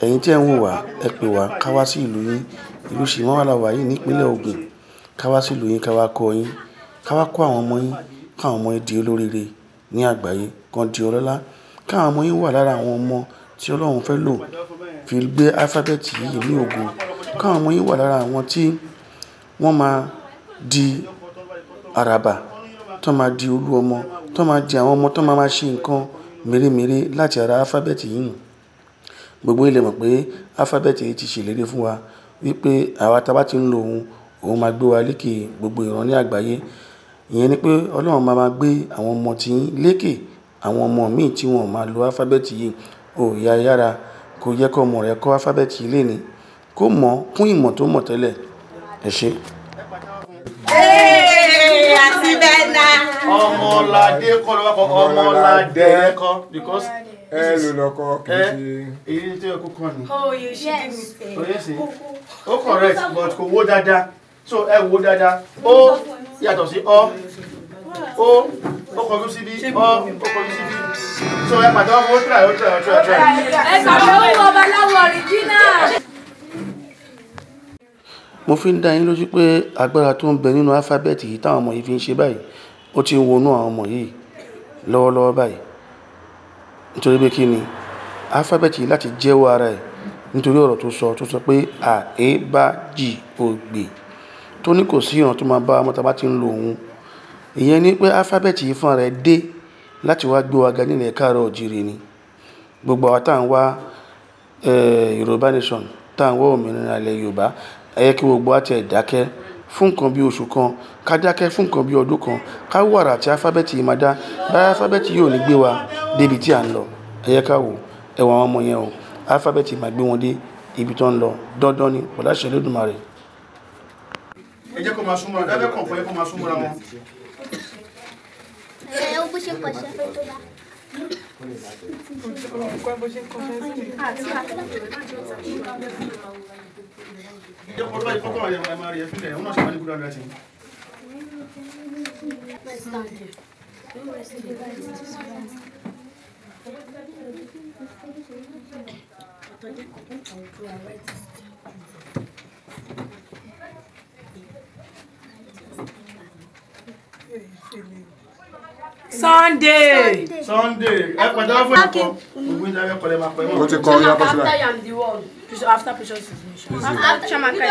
Ẹ̀yin tí ẹ ń wò wá, ẹ pè wá ká wá sí ìlú yín. Ìlú Simawa la wà yìí ní ìpínlẹ̀ Ògùn. Ká wá sí ìlú yín, ká wá kọ́ yín. Ká wá kọ́ àwọn ọmọ yín, káwọn ọmọ yín di olóríire ní àgbáyé, kan di ọlọ́lá. Káwọn ọmọ yín wà lára àwọn ọmọ tí Ọlọ́run fẹ́ lò fi gbé alphabet yìí ní ògo. Káwọn ọmọ yín wà lára àwọn tí wọ́n máa di àràbà, tó máa di olú ọmọ, tó máa di àwọn ọmọ tó máa ṣe nǹkan mèremère láti ara alphabet yìí. Gbogbo ilẹ̀ mọ̀ pé alphabet yìí ti ṣèlérí fún wa wípé àwa tá bá ti ń lo òun máa gbé wa lékè gbogbo ìran ní àgbáyé. ìyẹn ni pé Ọlọ́run máa gbé àwọn ọmọ tí yín lékè àwọn ọmọ míì tí wọ́n máa lo alifábẹ́ẹ̀tì yìí. Ó yára kó yẹ kó ọmọ rẹ̀ kọ́ alifábẹ́ẹ̀tì yìí lénìí kó mọ̀ kún ìmọ̀ tó mọ̀ tẹ́lẹ̀. Ẹ ṣé. Àti bẹ́ẹ̀na. Ọmọládé kọ́ lọ́wọ́ kọ́ Ọmọládé kọ́ because ló lọ́kọ́ kìí èyí tí ó kọ́ ni. Oh, you should do mistake. Oh, yes. Ó correct but kò wó dáadáa. So ẹ wò dáadáa. Ó yàtọ̀ sí ọ. Ó kọjú síbí. Ó kọjú síbí. So ẹ pàtàkì ó try. Ẹ sọ̀rọ̀ owó babaláwo original. Mo fi ń dá yín lójú pé agbára tó ń bẹ nínú alifábẹ́ẹ̀tì yìí táwọn ọmọ yìí fi ń ṣe báyìí ó ti ń wọnú àwọn ọmọ yìí lọ́wọ́lọ́wọ́ báyìí. Nítorí pé kí ni alifábẹ́ẹ̀tì yìí láti jẹ́wọ́ ara ẹ̀ nítorí ọ̀rọ̀ tó sọ pé Aebajiogbe tó ní kò sí ìran tó máa bá ọmọ tàbá ti ń lo òun. Ìyẹn ni pé alifábẹ́ẹ̀tì yìí fúnra rẹ̀ dé láti wá gbé wa ga nílẹ̀ káàárọ̀ oòjíire ni. Gbogbo àwọn tá à ń wá Yoruba Nation tá à ń wá òmìnira ilẹ̀ Yorùbá ẹ yẹ kí gbogbo àti ẹ̀ dákẹ́ fún nǹkan bí oṣù kan ká dákẹ́ fún nǹkan bí ọdún kan ká wàrà tí alifábẹ́ẹ̀tì yìí máa dá bá alifábẹ́ẹ̀tì yóò ní gbé wa débi tí à ń lọ. Ẹ yẹ ká wò ẹwà àwọn ọmọ yẹn o alifábẹ́ẹ̀tì máa gbé wọn dé ibi tó ń lọ dandan ni pẹ̀lú àṣẹ Olódùmarè. Ẹ jẹ́ kó máa súnmọ́ra dábẹ́ kàn fún ẹ kó máa súnmọ́ra wọn. Ó bó ṣe pàṣẹ fẹ́ tó bá. Jẹ́ kó lọ́ọ́ ìfọ́kọ̀ rẹ̀ máa rí ẹ fílẹ̀ wọ́n náà ṣe máa ní good handwriting. Sunday. Ẹ pàtàkì fún ẹ̀kọ́ gbogbo ìjà ẹ̀kọ́ lẹ́ máa pẹ́ mọ́. ó ti kọ́ ya bọ́sílẹ̀. After I'm the one. After precious is mission. After Chamaka.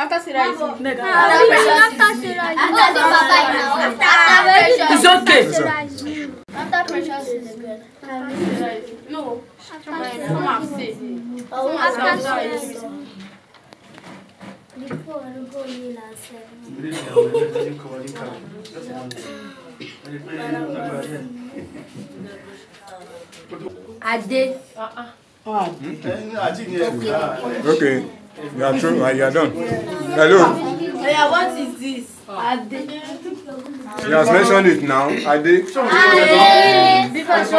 After Sarah is it's okay. After precious is good. No. Come on, say. Ade. Okay, you are true. You are done. Hello. Yeah, what is this? Ade. He has mentioned it now. Ade. Because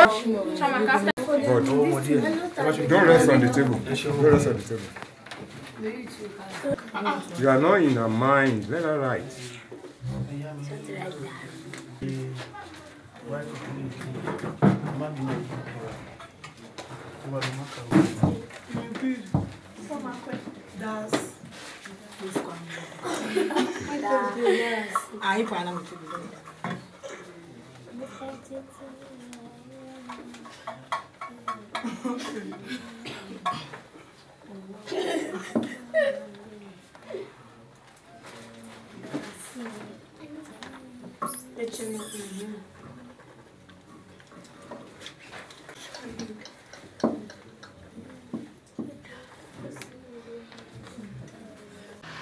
Chamaka. But don't rest on the table. Don't rest on the table. You are not in her mind. Let her write.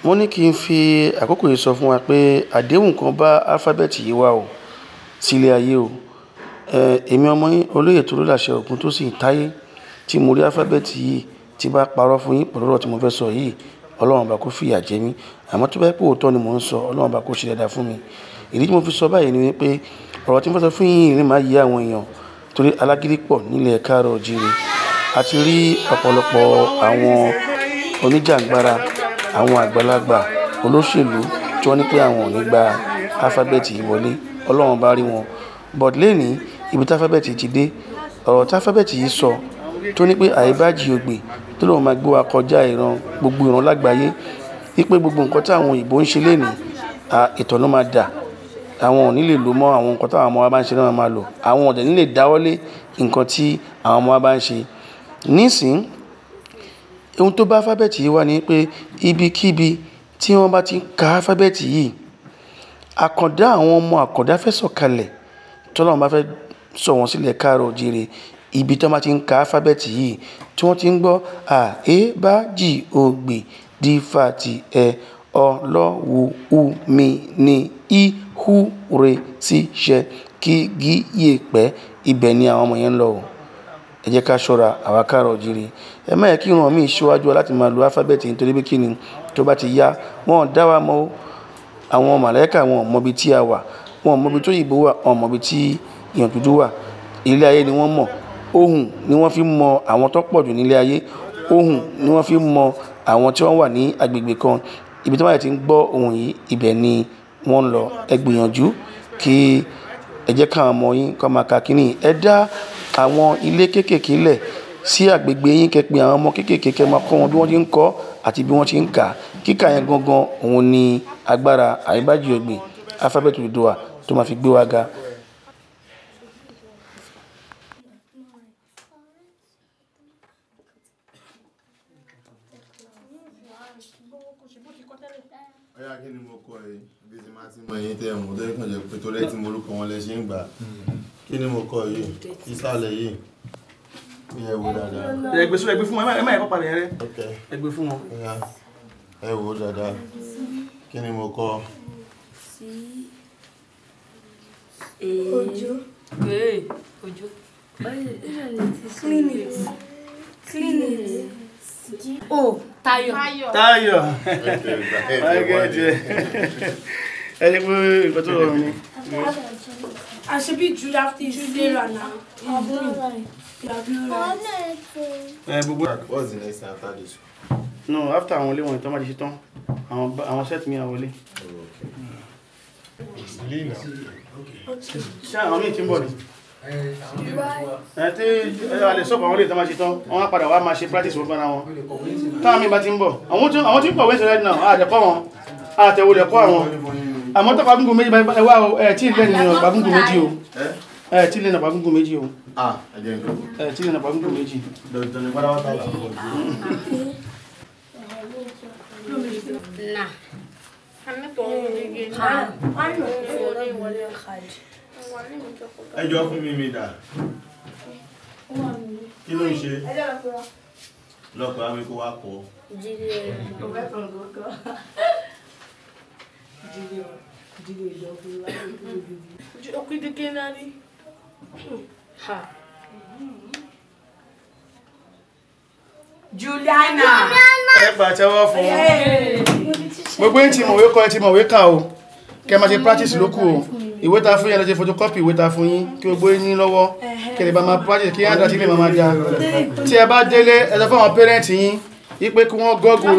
Wọ́n ní kí n fi àkókò yìí sọ fún wa pé àdéhùn kan bá alifábẹ́ẹ̀tì yìí wá o sílé ayé o. Èmi ọmọ yín olóyè TOLULASE Oguntosin táyé tí mo rí alifábẹ́ẹ̀tì yìí tí bá parọ́ fún yín pẹ̀lú ọ̀rọ̀ tí mo fẹ́ sọ yìí Ọlọ́run bá kó fìyà jẹ mí àmọ́ tó bá pé òótọ́ ni mò ń sọ Ọlọ́run bá kó ṣe dáadáa fún mi. Ìdí tí mo fi sọ báyìí ni wípé ọ̀rọ̀ tí mo fẹ́ sọ fún yín ní máa yí àwọn èèyàn torí alágídí pọ̀ nílẹ̀ káàárọ̀ oòjíire. A ti rí ọ̀pọ̀lọpọ̀ àwọn oníjàǹgbara àwọn àgbàlagbà olóṣèlú tí wọ́n ní pé àwọn ò ní gba alifábẹ́ẹ̀tì yìí wọlé Ọlọ́run bá rí wọn. But lẹ́nìí ibi tí alifábẹ́ẹ̀tì ti dé ọ̀rọ̀ tí alifábẹ́ẹ̀tì yìí sọ tó ní pé Aebajiogbe tó lóun máa gbé wa kọjá gbogbo ìran lágbàáyé wípé gbogbo nǹkan tí àwọn òyìnbó ń ṣe lẹ́nìí ìtọ́nú máa dà àwọn ò ní lè lò mọ́ àwọn nǹkan táwọn ọmọ wa bá ń ṣe náà máa lò àwọn ọ̀dẹ̀ ní lè dáwọ́lé nǹkan tí àwọn ọmọ wa bá ń ṣe. Nísìn ohun tó bá alifábẹ́ẹ̀tì yìí wà ní pé ibikíbi tí wọ́n bá ti ń ka alifábẹ́ẹ̀tì yìí àkàndá àwọn ọmọ àkàndá fẹ́ sọ̀kalẹ̀ tọ́lọ́run bá fẹ́ sọ wọ́n sílẹ̀ káàárọ̀ oòjíire ibi tí wọ́n bá ti ń ka alifábẹ́ẹ̀tì yìí tí wọ́n ti ń gbọ́ Aebajiogbe dífàtì ọlọ́wù umi ní hu re si ṣe kí gi yè pẹ́ ibẹ̀ ni àwọn ọmọ yẹn ń lọ o. Ẹ jẹ́ ká ṣọ́ra àwa káàárọ̀ oòjíire. Ẹ má yẹ kí ìran míì ṣíwájú láti máa lo alphabet nítorí pé kí ni tó bá ti yá wọn ò dá wa mọ́ o. Àwọn màláíkà wọn ò mọ ibi tí a wà, wọn ò mọ ibi tó yìnbó wà, wọn ò mọ ibi tí èèyàn dúdú wà. Ilé ayé ni wọ́n mọ̀, ohùn ni wọ́n fi mọ àwọn tó pọ̀ jù nílé ayé, ohùn ni wọ́n fi mọ àwọn tí wọ́n wà ní agbègbè kan. Ibi tí wọ́n ti ń gbọ́ ohùn yìí ibẹ̀ ni wọ́n ń lọ. Ẹ gbìyànjú kí ẹ jẹ́ káwọn ọmọ yín kó máa ka kíní. Ẹ dá àwọn ilé kéékèèké lẹ̀ sí agbègbè yín kẹ́ pé àwọn ọmọ kéékèèké kẹ́ máa kọ́ wọn bí wọ́n ti ń kọ́ àti bí wọ́n ti ń kà. Kíkà yẹn gangan òun ni agbára Aebajiogbe Alphabet Oduduwa tó máa fi gbé wa ga. Ọ̀yá kí ni mo kọ yìí bí ti máa ti mọ ẹyin tẹ́ ẹ̀mú tó kàn jẹ́ pé tó lẹ́tí mo orúkọ wọn lẹ ṣe ń gbà. Kí ni mo kọ yìí ìsàlẹ̀ yìí ẹ wò dáadáa. Ẹ gbé fún wọn, ẹ má yẹ kó palẹ̀ rẹ. Ẹ gbé fún wọn. Ẹ wò dáadáa. Kí ni mo kọ? Ojo. Ojo. Clean it. Clean it. Oh, Tayo. Tayo. Ẹ lè pé nǹkan tó rọrùn ni. I should be Julia after Sarah now. What's the next thing after this? No, after àwọn ilé wọn ìtọ́ máa ti ṣe tán, àwọn set mi àwọn ilé. Ṣé àwọn míì tí ń bọ̀ ni? Tí a lè sọ́pọ̀ àwọn ilé ìtọ́ máa ṣe tán, wọ́n á padà wá máa ṣe practice wọ́n fẹ́ra wọn. Táwọn míì bá ti ń bọ̀, àwọn tí ń pọ̀ wẹ́sẹ̀ rẹ̀ náà, àtẹ̀kọ́ wọn, àtẹ̀wòlẹ̀ kọ́ àwọn. Àmọ́ tó pàgúngùn méjì bá wá o, tí ilé ní pàgúngùn méjì o. Tí ilé ní pàgúngùn méjì o. Tí ilé ní pàgúngùn méjì. Ẹ jọ fún mi dà. Kí ló ń ṣe? Lọ́pọ̀ àmì kó wá kọ́. Juliana. Ẹ pàtẹ́wọ́ fún gbogbo ẹni tí mọ̀wé kọ́ ẹ ti mọ̀wé kà o. Kẹ́ máa ṣe practice lókù o. Ìwé ta fún yín, ẹ lọ ṣe photocopy ìwé ta fún yín kí gbogbo yín lọ́wọ́. Kẹ́ lè bá máa practice kí yára sí ilé máa já. Tí ẹ bá délé ẹ sọ fún àwọn parents yín wípé kí wọ́n Google.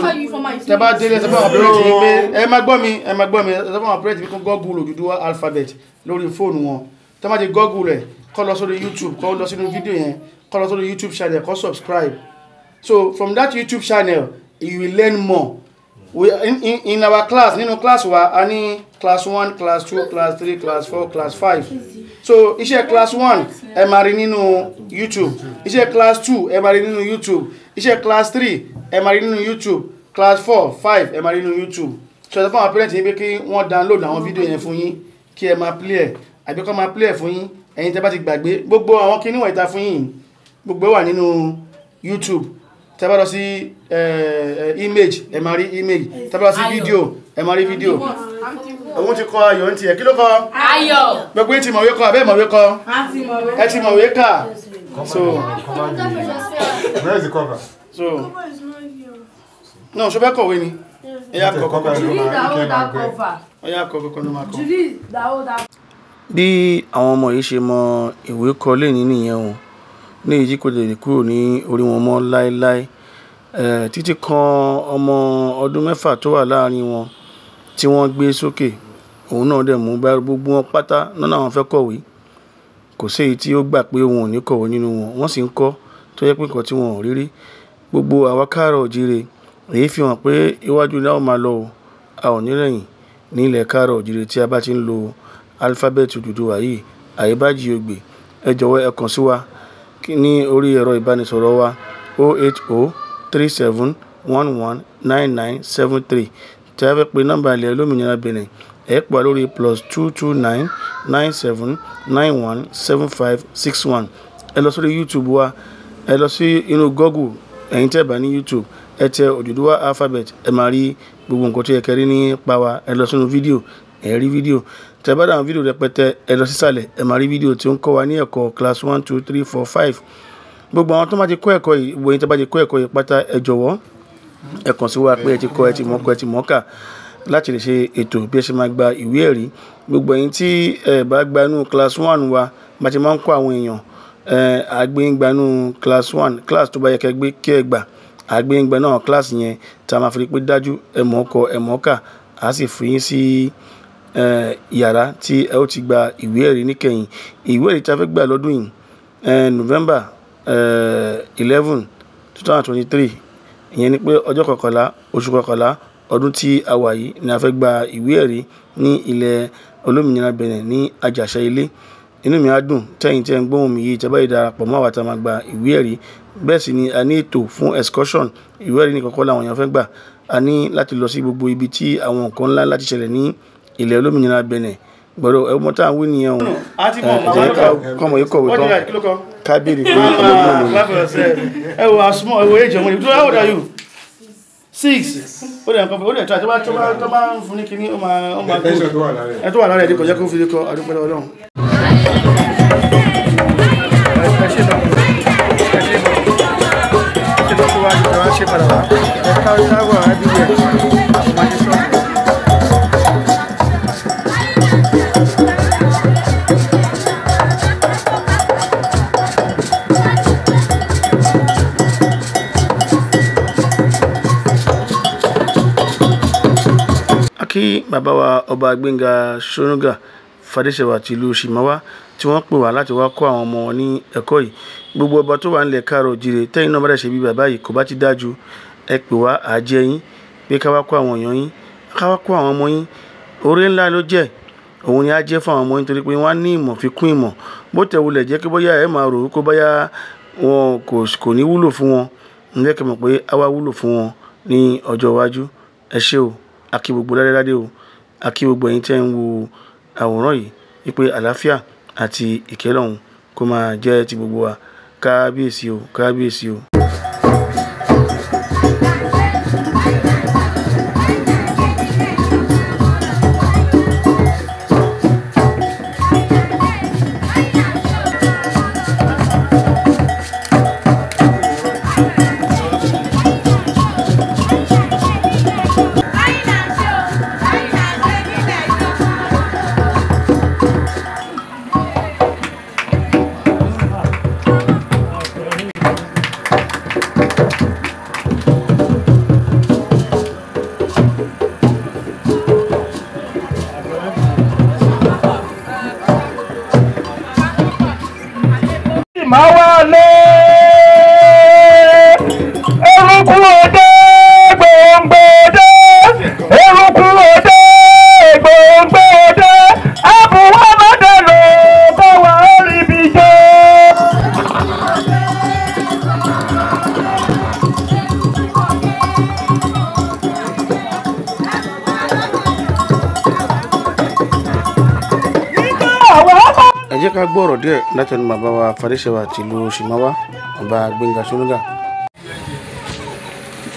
Tí ẹ bá délé ẹ sọ fún àwọn parents yín pé ẹ máa gbọ́ mi ẹ sọ fún àwọn parents yín pé kí wọ́n Google Oduduwa Alphabet lórí fóònù wọn. Tí wọ́n bá ti Google rẹ̀ kọ́ lọ sórí YouTube, kọ́ lọ sínú fídíò yẹn, kọ́ lọ sórí YouTube channel, kọ́ subscribe. So from that YouTube channel you will learn more. In our class, nínú class wa a ní class 1, class 2, class 3, class 4, class 5. So iṣẹ́ class 1 ẹ máa rí nínú YouTube, iṣẹ́ class 2 ẹ máa rí nínú YouTube, iṣẹ́ class 3 ẹ máa rí nínú YouTube, class 4, 5 ẹ máa rí nínú YouTube. So ẹ sọ fún àwọn parents yín pé kí wọ́n download àwọn fídíò yẹn fún yín kí ẹ máa play ẹ̀ àbí kọ́ máa play ẹ̀ fún yín. Ẹ̀yin tẹ́ bá ti gbàgbé gbogbo àwọn kíní wọ̀nyí ta fún yín gbogbo wà nínú YouTube. Tẹ́ bá lọ sí image ẹ máa rí image, tẹ́ bá lọ sí video ẹ máa rí video. Òun ti kọ ayọ̀ ntí ẹ̀ kí ló kọ? Ayọ̀. Gbogbo yín ti mọ̀wé kọ àbẹ́ mọ̀wé kọ? Ẹ ti mọ̀wé kà. So where is the cover? So no, ṣe fẹ́ kọ̀wé ni. Ẹ yá kọ kọ́kọ́ ló máa kọ. Bí àwọn ọmọ yìí ṣe mọ ìwé kọ lẹ́ni nìyẹn o. Ní èyí kò lè kúrò ní orí wọn mọ́ láéláé. Títí kan ọmọ ọdún 6 tó wà láàrin wọn tí wọ́n gbé sókè, òun náà dẹ̀ mú bá gbogbo wọn pátá náà àwọn fẹ́ kọ̀wé. Kò sí èyí tí ó gbà pé òun ò ní kọ̀wé nínú wọn, wọ́n sì ń kọ́ tó yẹ pé nǹkan tí wọn ò rí rí. Gbogbo àwa káàárọ̀ oòjíire èyí fi hàn pé iwájú ni a ó máa lọ o, a ò ní rẹ̀yìn ní ilẹ̀ káàárọ̀ oòjíire tí a bá ti ń lo Alphabet Oduduwa yìí, Aebajiogbe. Ẹ jọ̀wọ́ ẹ kàn sí wa ní orí ẹ̀rọ ìbánisọ̀rọ̀ wa 08037119973. Tí a fẹ́ pe nọ́mbà ilẹ̀ olómìnira Benin ẹ pè wá lórí +229 97917561. Ẹ lọ sórí YouTube wa, ẹ lọ sí inú Google, ẹ̀yin tẹ́ bá ní YouTube ẹ tẹ Oduduwa Alphabet ẹ máa rí gbogbo nǹkan tó yẹ kẹ́ rí nípa wa. Ẹ lọ sínú fídíò ẹ rí fídíò. tẹ́ bá dáhùn fídíò rẹpẹtẹ ẹ lọ sísàlẹ̀ ẹ máa rí fídíò tí ó ń kọ́ wa ní ẹ̀kọ́ class 1 2 3 4 5 gbogbo àwọn tó máa ti kọ́ ẹ̀kọ́ yìí gbogbo yín tó bá ti kọ́ ẹ̀kọ́ yìí pátá ẹ jọ̀wọ́ ẹ kàn sí wa pé ẹ ti kọ́ ẹ ti mọ̀ kọ́ ẹ ti mọ̀ kà láti lè ṣe ètò bí ẹ ṣe máa gba ìwé ẹ̀rí gbogbo yín tí ẹ bá gba inú class 1 wa bá ti máa ń kọ́ àwọn èèyàn àgbéǹgbà inú class 1 class tó bá yẹ kẹ́ gbé kí ẹ gbà àgbéǹgbà náà class yẹn tá a máa fi pé dájú ẹ mọ̀ kọ́ ẹ mọ̀ kà á sì fi yín sí yàrá tí ẹ ó ti gba ìwé ẹ̀rí níkẹyìn ìwé ẹ̀rí tí a fẹ́ gbà lọ́dún yìí November 11 2023 ìyẹn ni pé ọjọ́ kọkànlá oṣù kọkànlá ọdún tí a wà yìí ni a fẹ́ gba ìwé ẹ̀rí ní ilẹ̀ olómìnira Benin ní àjàṣà ilé inú mi á dùn tẹ́yìn tẹ́ ń gbóhùn mi yìí tẹ́ bá yìí darapọ̀ mọ́ àwa tá a máa gba ìwé ẹ̀rí bẹ́ẹ̀ sì ni a ní ètò fún excursion ìwé ẹ̀rí ní kọ́kọ́ làwọn èèyàn fẹ́ gbà a ní láti lọ sí gbogbo ibi tí àwọn nǹkan ńlá láti ṣẹlẹ̀ ní ilẹ̀ olómìnira Benin gbọ́dọ̀ ẹ̀wọ̀n tá à ń wí nìyẹn o kọ́mọ yìí kọ̀wé tán kábìrì pé ọmọ náà lóyún. ẹ wo àsùnmọ̀ ẹ wo èjì ọmọ yìí how old are you 6 ó dẹ̀ nǹkan ó dẹ̀ tó bá ń fún ní kíní ó máa gbó ẹ tó wà lára ẹ̀dí kọjá kó fi lè kọ àdúpẹ́ Ọlọ́run. ṣe padà wá ẹ̀ka ìdáwọ̀ àbíyẹ̀ àbọ̀máṣẹ́ sọ́ọ̀tì. kí bàbá wa ọba Gbénga Ṣónúgà Fadéṣẹwà ti ìlú Simawa tí wọ́n pè wá láti wá kọ́ àwọn ọmọ wọn ní ẹ̀kọ́ yìí gbogbo ọba tó wà nílẹ̀ káàrọ̀ òjìrè tẹ́yìn náà bá dẹ̀ ṣe bí bàbá yìí kò bá ti dájú ẹ pè wá àjẹ́ yín pé ká wá kọ́ àwọn èèyàn yín ká wá kọ́ àwọn ọmọ yín oore ńlá ló jẹ́ òun ni á jẹ́ fún àwọn ọmọ yín torí pé wọ́n á ní ìmọ̀ fi kún ìmọ̀ bó tẹ̀ wulẹ̀ jẹ́ kí bóyá ẹ máa rò ó kó bóyá wọn kò ní wúlò fún wọn ń jẹ́ kí mọ̀ pé á wá wúlò fún wọn ní ọjọ́ iwájú ẹ ṣé o a kí gbogbo ládéládé o a kí gbogbo ẹ̀yin tẹ́ ń wo àwòrán yìí wípé àlàáfíà àti ìkẹ́lọ́hun kó máa jẹ́ ti gbogbo wa kábíyèsí o kábíyèsí o. ẹ jẹ́ ká gbọ́ ọ̀rọ̀ díẹ̀ láti ẹnu bàbá wa Fadéṣẹwà tìlú Simawa ọba Gbénga Ṣónúgà.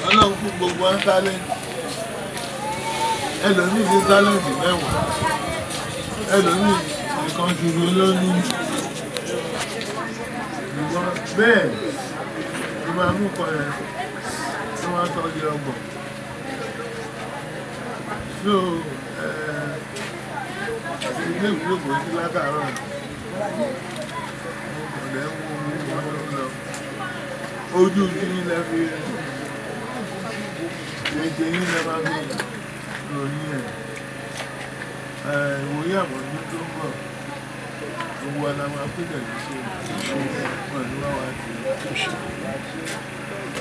Ọlọ́run fún gbogbo wọn tálẹ́ǹtì ẹlòmíì ní tálẹ́ǹtì mẹ́wàá ẹlòmíì nìkan ṣoṣo lónìí bẹ́ẹ̀ ló máa mú kọ ẹ̀ tó máa tọ́jú ọgbọ̀n so ilé ìwé kò sí látàárọ̀ ọ̀dẹ̀ ń wo wọn lọ ojú tí ilẹ̀ fi ṣe yín lẹ́ máa fi ròyìn ẹ̀ ìwòye àmọ́jú tó ń bọ̀ owó aláwọ̀ pínlẹ̀ ní ṣe pẹ̀lú àwọn àti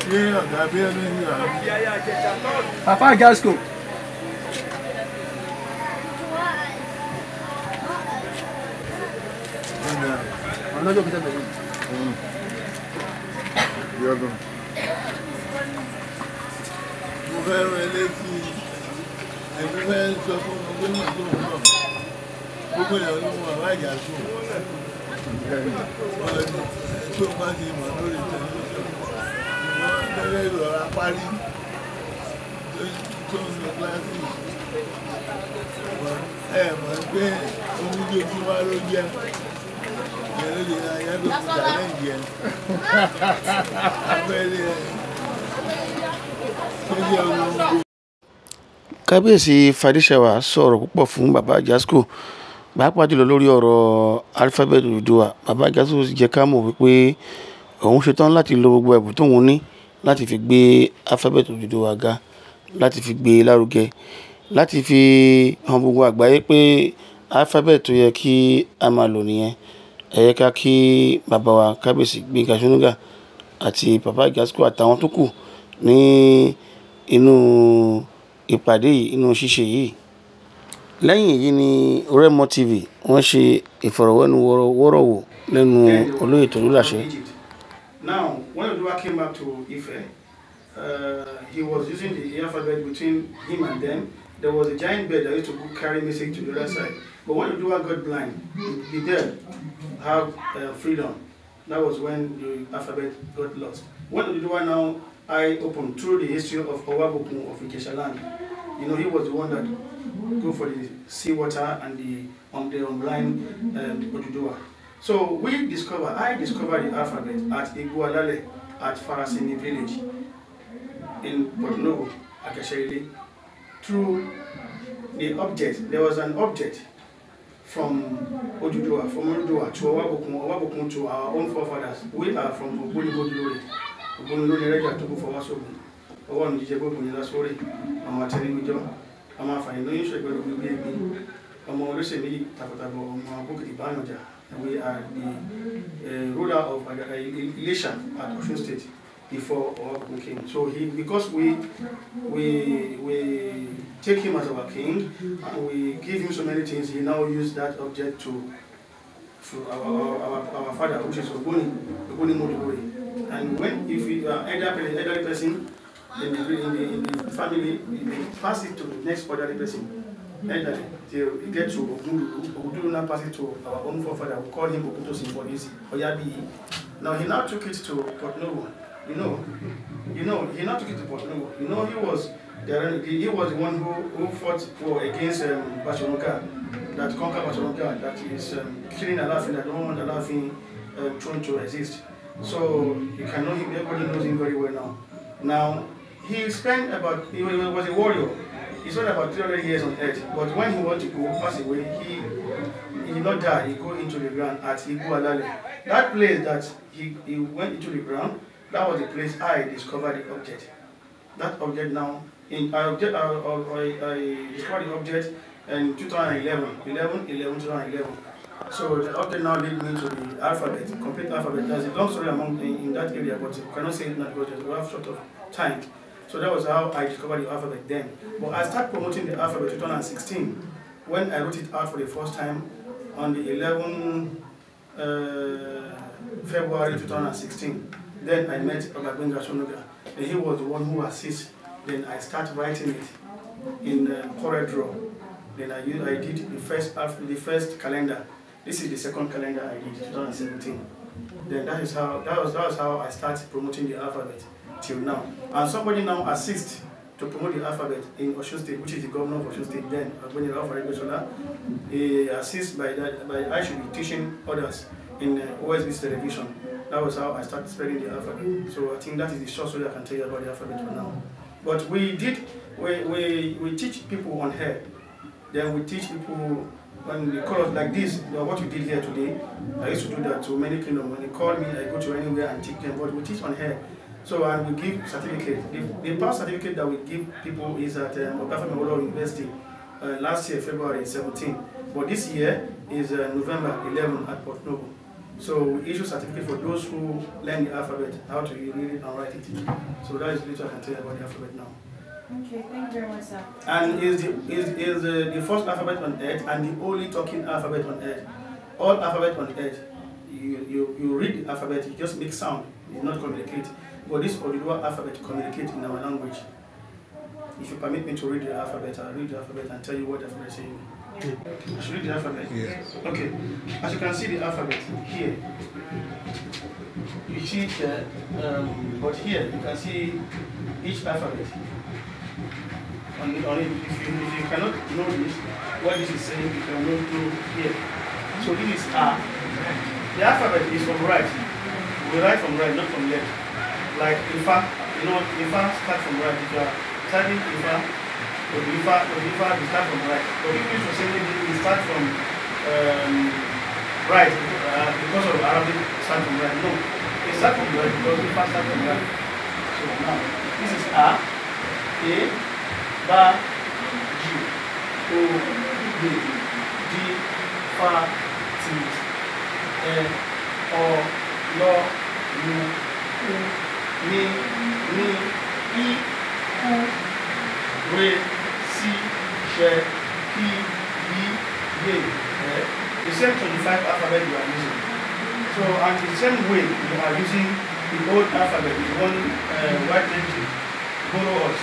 ṣé ọ̀gá bí ẹni ní àwọn Papa AJASCO. Ọlọ́jọ́ kìí tẹ́lẹ̀ yìí. mo fẹ́ rán létí ẹ̀mí fẹ́ sọ fún mi pé mo tó ń bọ̀ gbogbo ìyàwó ló mú àwọn AJASCO tó bá ti mọ̀ lórí tẹ̀lifíṣàn lẹ́yìn ìrọ̀rá parí tó ń lọ kíláàsì mọ̀ pé oníjójúmọ́ ló jẹ́ ìyẹn ló lè ra ìyẹn tó kù tàlẹ́ǹdì ẹ̀ abẹ́lé tó jẹ́ olóńgbò. Kábíyèsí Fadíṣẹwà sọ̀rọ̀ púpọ̀ fún bàbá AJASCO pàápàá jùlọ lórí ọ̀rọ̀ Alifabeeti Oduduwa. Bàbá AJASCO jẹ́ ká mọ̀ wípé òun ṣetán láti lo gbogbo ẹ̀bùn tóun ní láti fi gbé Alifabeeti Oduduwa ga, láti fi gbé lárugẹ, láti fi hàn gbogbo àgbáyé pé alphabet tó yẹ kí a máa lò nìyẹn. Ẹ yẹ ká kí bàbá wa Kábíyèsí Gbénga Ṣónúgà àti bàbá AJASCO àtàwọn tó kù ní inú ìpàdé yìí, inú ṣíṣe yìí. Lẹ́yìn èyí ni Oremo TV wọ́n ṣe ìfọ̀rọ̀wánilẹ́nuwò lẹ́nu olóyè TOLULASE. Now, when Oduduwa came back to Ife, he was using the alphabet between him and them. There was a giant bird that used to carry message to the other side. But when Oduduwa got blind, the bird had freedom. That was when the alphabet got lost. When Oduduwa now eye-opened through the history of Owabokun of Yoruba Land, you know, he was the one that go for the seawater and the blind Oduduwa. So I discovered the alphabet at Igualale at Farasini village in Cotonou, Akashele, through the object. There was an object from Oduduwa to Owabokun to our own forefathers. We are from Oguntosin, Reja to go for Wasogun. Owan Jijebo Bunila Sori, Amatenimijo, Amafai, no issue of the baby, Amorosemi, Tapatabo, Mabukti Banoja. We are the ruler of Elisha at Osun State before we came. So because we take him as our king and we give him so many things, he now used that object to our father, which is Oguni Modibori. And if we are elderly person in the family, we pass it to the next elderly person. Elderly, till we get to Oguntosin, now pass it to our own forefather. We call him Oguntosin for easy, Oyabi. Now he now took it to Cotonou. He now took it to Cotonou. He was the one who fought war against Aebajiogbe, that conquered Aebajiogbe, that is killing Alaafin, that don't want Alaafin throne to exist. So you can know him, everybody knows him very well now. Now, he was a warrior. He spent about 300 years on earth, but when he wanted to go pass away, he did not die. He go into the ground at Igualale. That place that he went into the ground, that was the place I discovered the object. That object now, I discovered the object in 2011. So the object now led me to the alphabet, complete alphabet. There's a long story in that area, but I cannot say it now because we have short of time. So that was how I discovered the alphabet then. But I started promoting the alphabet in 2016 when I wrote it out for the first time on the 11th February 2016. Then I met Banji Akintoye, and he was the one who assisted. Then I started writing it in Corel Draw. Then I did the first calendar. This is the second calendar I did, 2017. Then that was how I started promoting the alphabet till now. And somebody now assists to promote the alphabet in Osun State, which is the governor of Osun State then, Aebajiogbe. He assists by I should be teaching others in OSB's television. That was how I started spreading the alphabet. So I think that is the short story I can tell you about the alphabet for now. But we teach people on hair. Then we teach people when they call us like this, what you did here today. I used to do that to many kingdoms. When they call me, I go to anywhere and teach them. But we teach on hair. So and we give certificate. The past certificate that we give people is at Oguntosin University last year, February 17. But this year is November 11 at Cotonou. So we issue certificate for those who learn the alphabet, how to read it and write it. So that is little I can tell you about the alphabet now. Okay, thank you very much, sir. And is the first alphabet on earth and the only talking alphabet on earth. All alphabet on earth, you read the alphabet, you just make sound, you not communicate. But this Oduduwa alphabet communicates in our language. If you permit me to read the alphabet, I'll read the alphabet and tell you what the alphabet is saying. I should read the alphabet? Yes. Okay. As you can see the alphabet here. You see it there, but here you can see each alphabet. on it. If you cannot know this, what this is saying, you cannot do here. So this is A. The alphabet is from right. We write from right, not from left. Like Ifa, you know, Ifa start from right. If you are studying Ifa, we start from right. But if you say we start from right because of Arabic start from right. No, they start from right because Ifa start from right. So now this is A, Ba, G, O, D, G, Fa, T, E, O, Lo, U, U, Mi, I, U, Re, Si, She, Ki, I, Ye. The same 25 alphabet you are using. So, and the same way you are using the old alphabet, the one white man borrow us.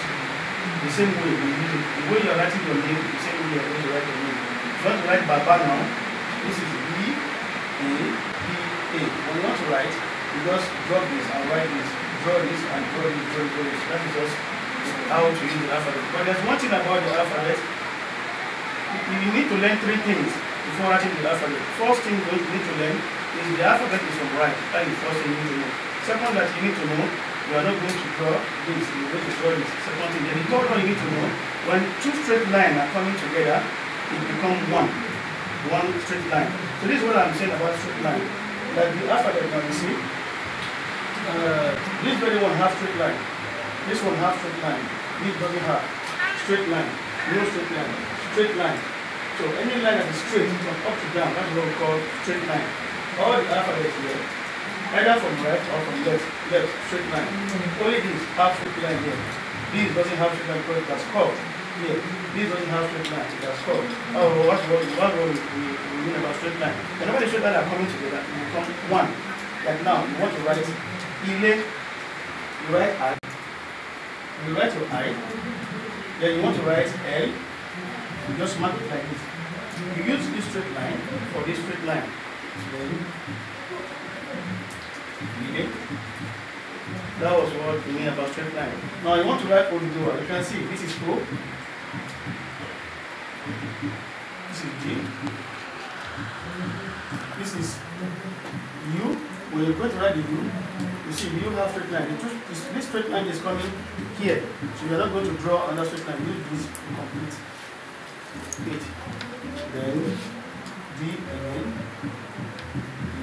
The same way you use it. The way you are writing your name, the same way you are going to write your name. If you want to write Baba now, this is B, A, B, A. When you want to write, you just draw this and write this. Draw this and draw this, draw this. That is just how to use the alphabet. But there's one thing about the alphabet. You need to learn three things before writing the alphabet. First thing you need to learn is the alphabet is from right. That is the first thing you need to know. Second, that you need to know, you are not going to draw this, you are going to draw this. Second thing. Then the third one you need to know, when two straight lines are coming together, it becomes one straight line. So this is what I'm saying about straight line. Like the alphabet now, you see, this very one have straight line. This one have straight line. This doesn't have straight line. No straight line. Straight line. So any line that is straight from up to down, that's what we call straight line. All the alphabets here, either from right or from left, straight line. Only this have straight line here. This doesn't have straight line because it's curved here. This doesn't have straight line, it's curved. Oh, what we mean about straight line? Whenever the straight line are coming together, it becomes one. Like now, you want to write Ile, you write I, you write your I, then you want to write L, you just mark it like this. You use this straight line for this straight line. Then that was what we mean about straight line. Now you want to write Oduduwa. You can see this is O, this is G, this is U. When you're going to write the U, you see the U have straight line. This straight line is coming here, so you're not going to draw another straight line. Use this to complete it. Then D again,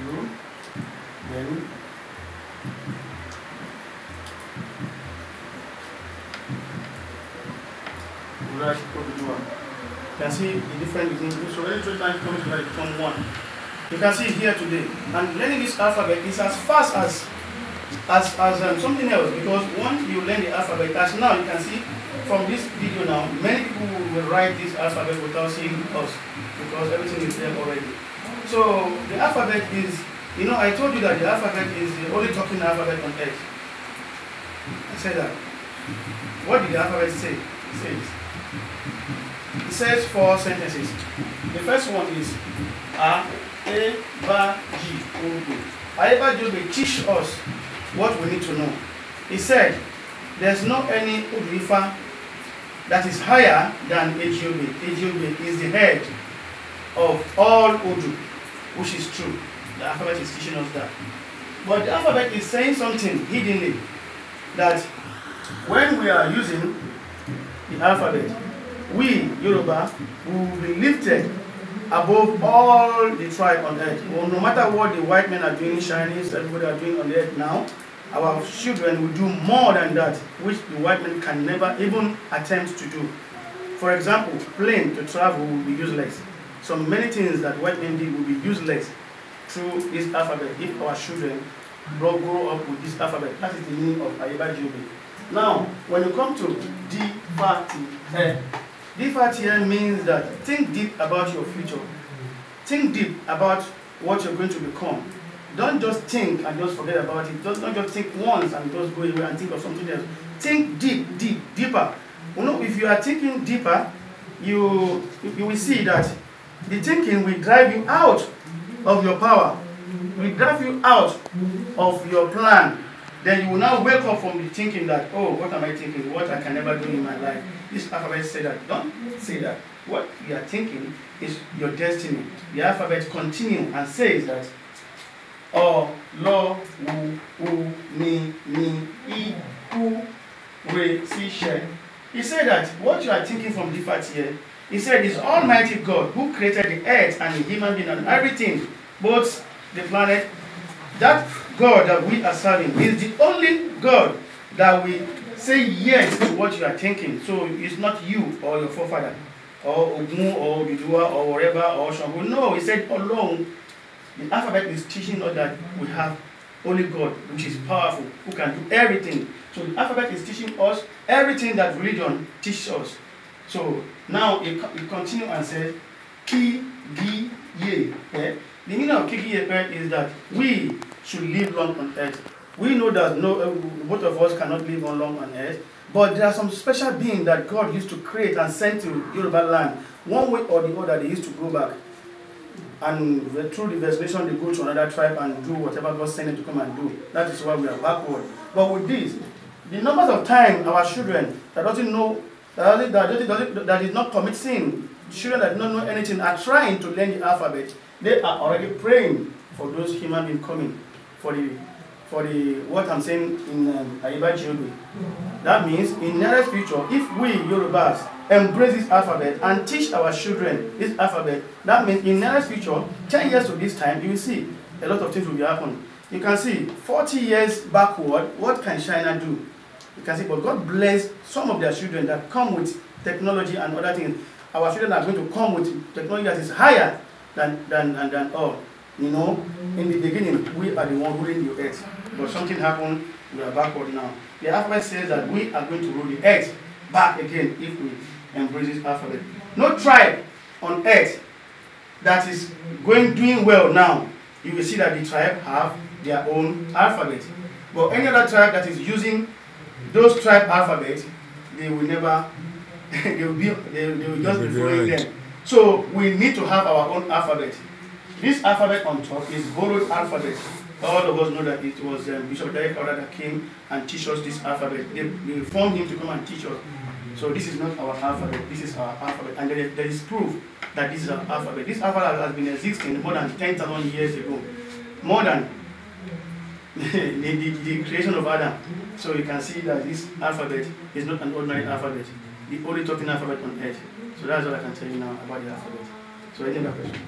U, then write Oduduwa. You can see the difference between so every straight line comes to become one. You can see it here today. And learning this alphabet is as fast as something else, because once you learn the alphabet, as now you can see from this video now, many people will write this alphabet without seeing us because everything is there already. So the alphabet is, you know, I told you that the alphabet is the only talking alphabet on earth. I said that. What did the alphabet say? It says 4 sentences. The first one is Aebajiogbe. Aebajiogbe teach us what we need to know. He said, there's no any Oduifa that is higher than Aebajiogbe. Aebajiogbe is the head of all Odu, which is true. The alphabet is teaching us that. But the alphabet is saying something hiddenly, that when we are using the alphabet, we, Yoruba, will be lifted above all the tribe on earth. Well, no matter what the white men are doing, Chinese, everybody are doing on the earth now, our children will do more than that, which the white men can never even attempt to do. For example, plane to travel will be useless. So many things that white men did will be useless through this alphabet if our children grow up with this alphabet. That is the meaning of Aebajiogbe. Now, when you come to D-Fa-Ti-E, D-Fa-Ti-E means that think deep about your future. Think deep about what you're going to become. Don't just think and just forget about it. Don't just think once and just go away and think of something else. Think deeper. You know, if you are thinking deeper, you will see that the thinking will drive you out of your power. Will drive you out of your plan. then you will now wake up from the thinking that, oh, what am I thinking? What I can never do in my life. This alphabet said that. Don't say that. What you are thinking is your destiny. The alphabet continues and says that O, Lo, U, Ni, I, U, Re, Si, She. He said that what you are thinking from the fact here, he said it's Almighty God who created the earth and the human being and everything, both the planet. That God that we are serving is the only God that will say yes to what you are thinking. So it's not you or your forefather, or Ogun, or Oduduwa, or whatever, or Shango. No, he said alone. The alphabet is teaching us that we have only God, which is powerful, who can do everything. So the alphabet is teaching us everything that religion teaches us. So now it continues and says, Ki, Gi, Ye. The meaning of Ki, Gi, Ye is that we should live long on earth. We know that both of us cannot live on long on earth, but there are some special beings that God used to create and send to Yoruba Land. One way or the other, they used to go back. And through the vaccination, they go to another tribe and do whatever God sent them to come and do. That is why we are backward. But with this, the numbers of time our children that doesn't know, that is not commit sin, children that don't know anything are trying to learn the alphabet. They are already praying for those human beings coming, for the what I'm saying in Aebajiogbe. That means in nearest future, if we Yorubas embrace this alphabet and teach our children this alphabet, that means in nearest future, 10 years to this time, you will see a lot of things will be happening. You can see 40 years backward, what can China do? You can see, but God bless some of their children that come with technology and other things. Our children are going to come with technology that is higher than all. You know, in the beginning, we are the one ruling the earth. But something happened, we are backward now. The alphabet says that we are going to rule the earth back again if we embrace this alphabet. No tribe on earth that is doing well now, you will see that the tribe have their own alphabet. But any other tribe that is using those tribe alphabets, they will never, they will just be following them. So we need to have our own alphabet. This alphabet on top is borrowed alphabet. All of us know that it was Bishop Derek that came and teach us this alphabet. They formed him to come and teach us. So this is not our alphabet, this is our alphabet. And there is proof that this is our alphabet. This alphabet has been existing more than 10,000 years ago. More than the creation of Adam. So you can see that this alphabet is not an ordinary alphabet. The only talking alphabet on earth. So that's what I can tell you now about the alphabet. So any other question?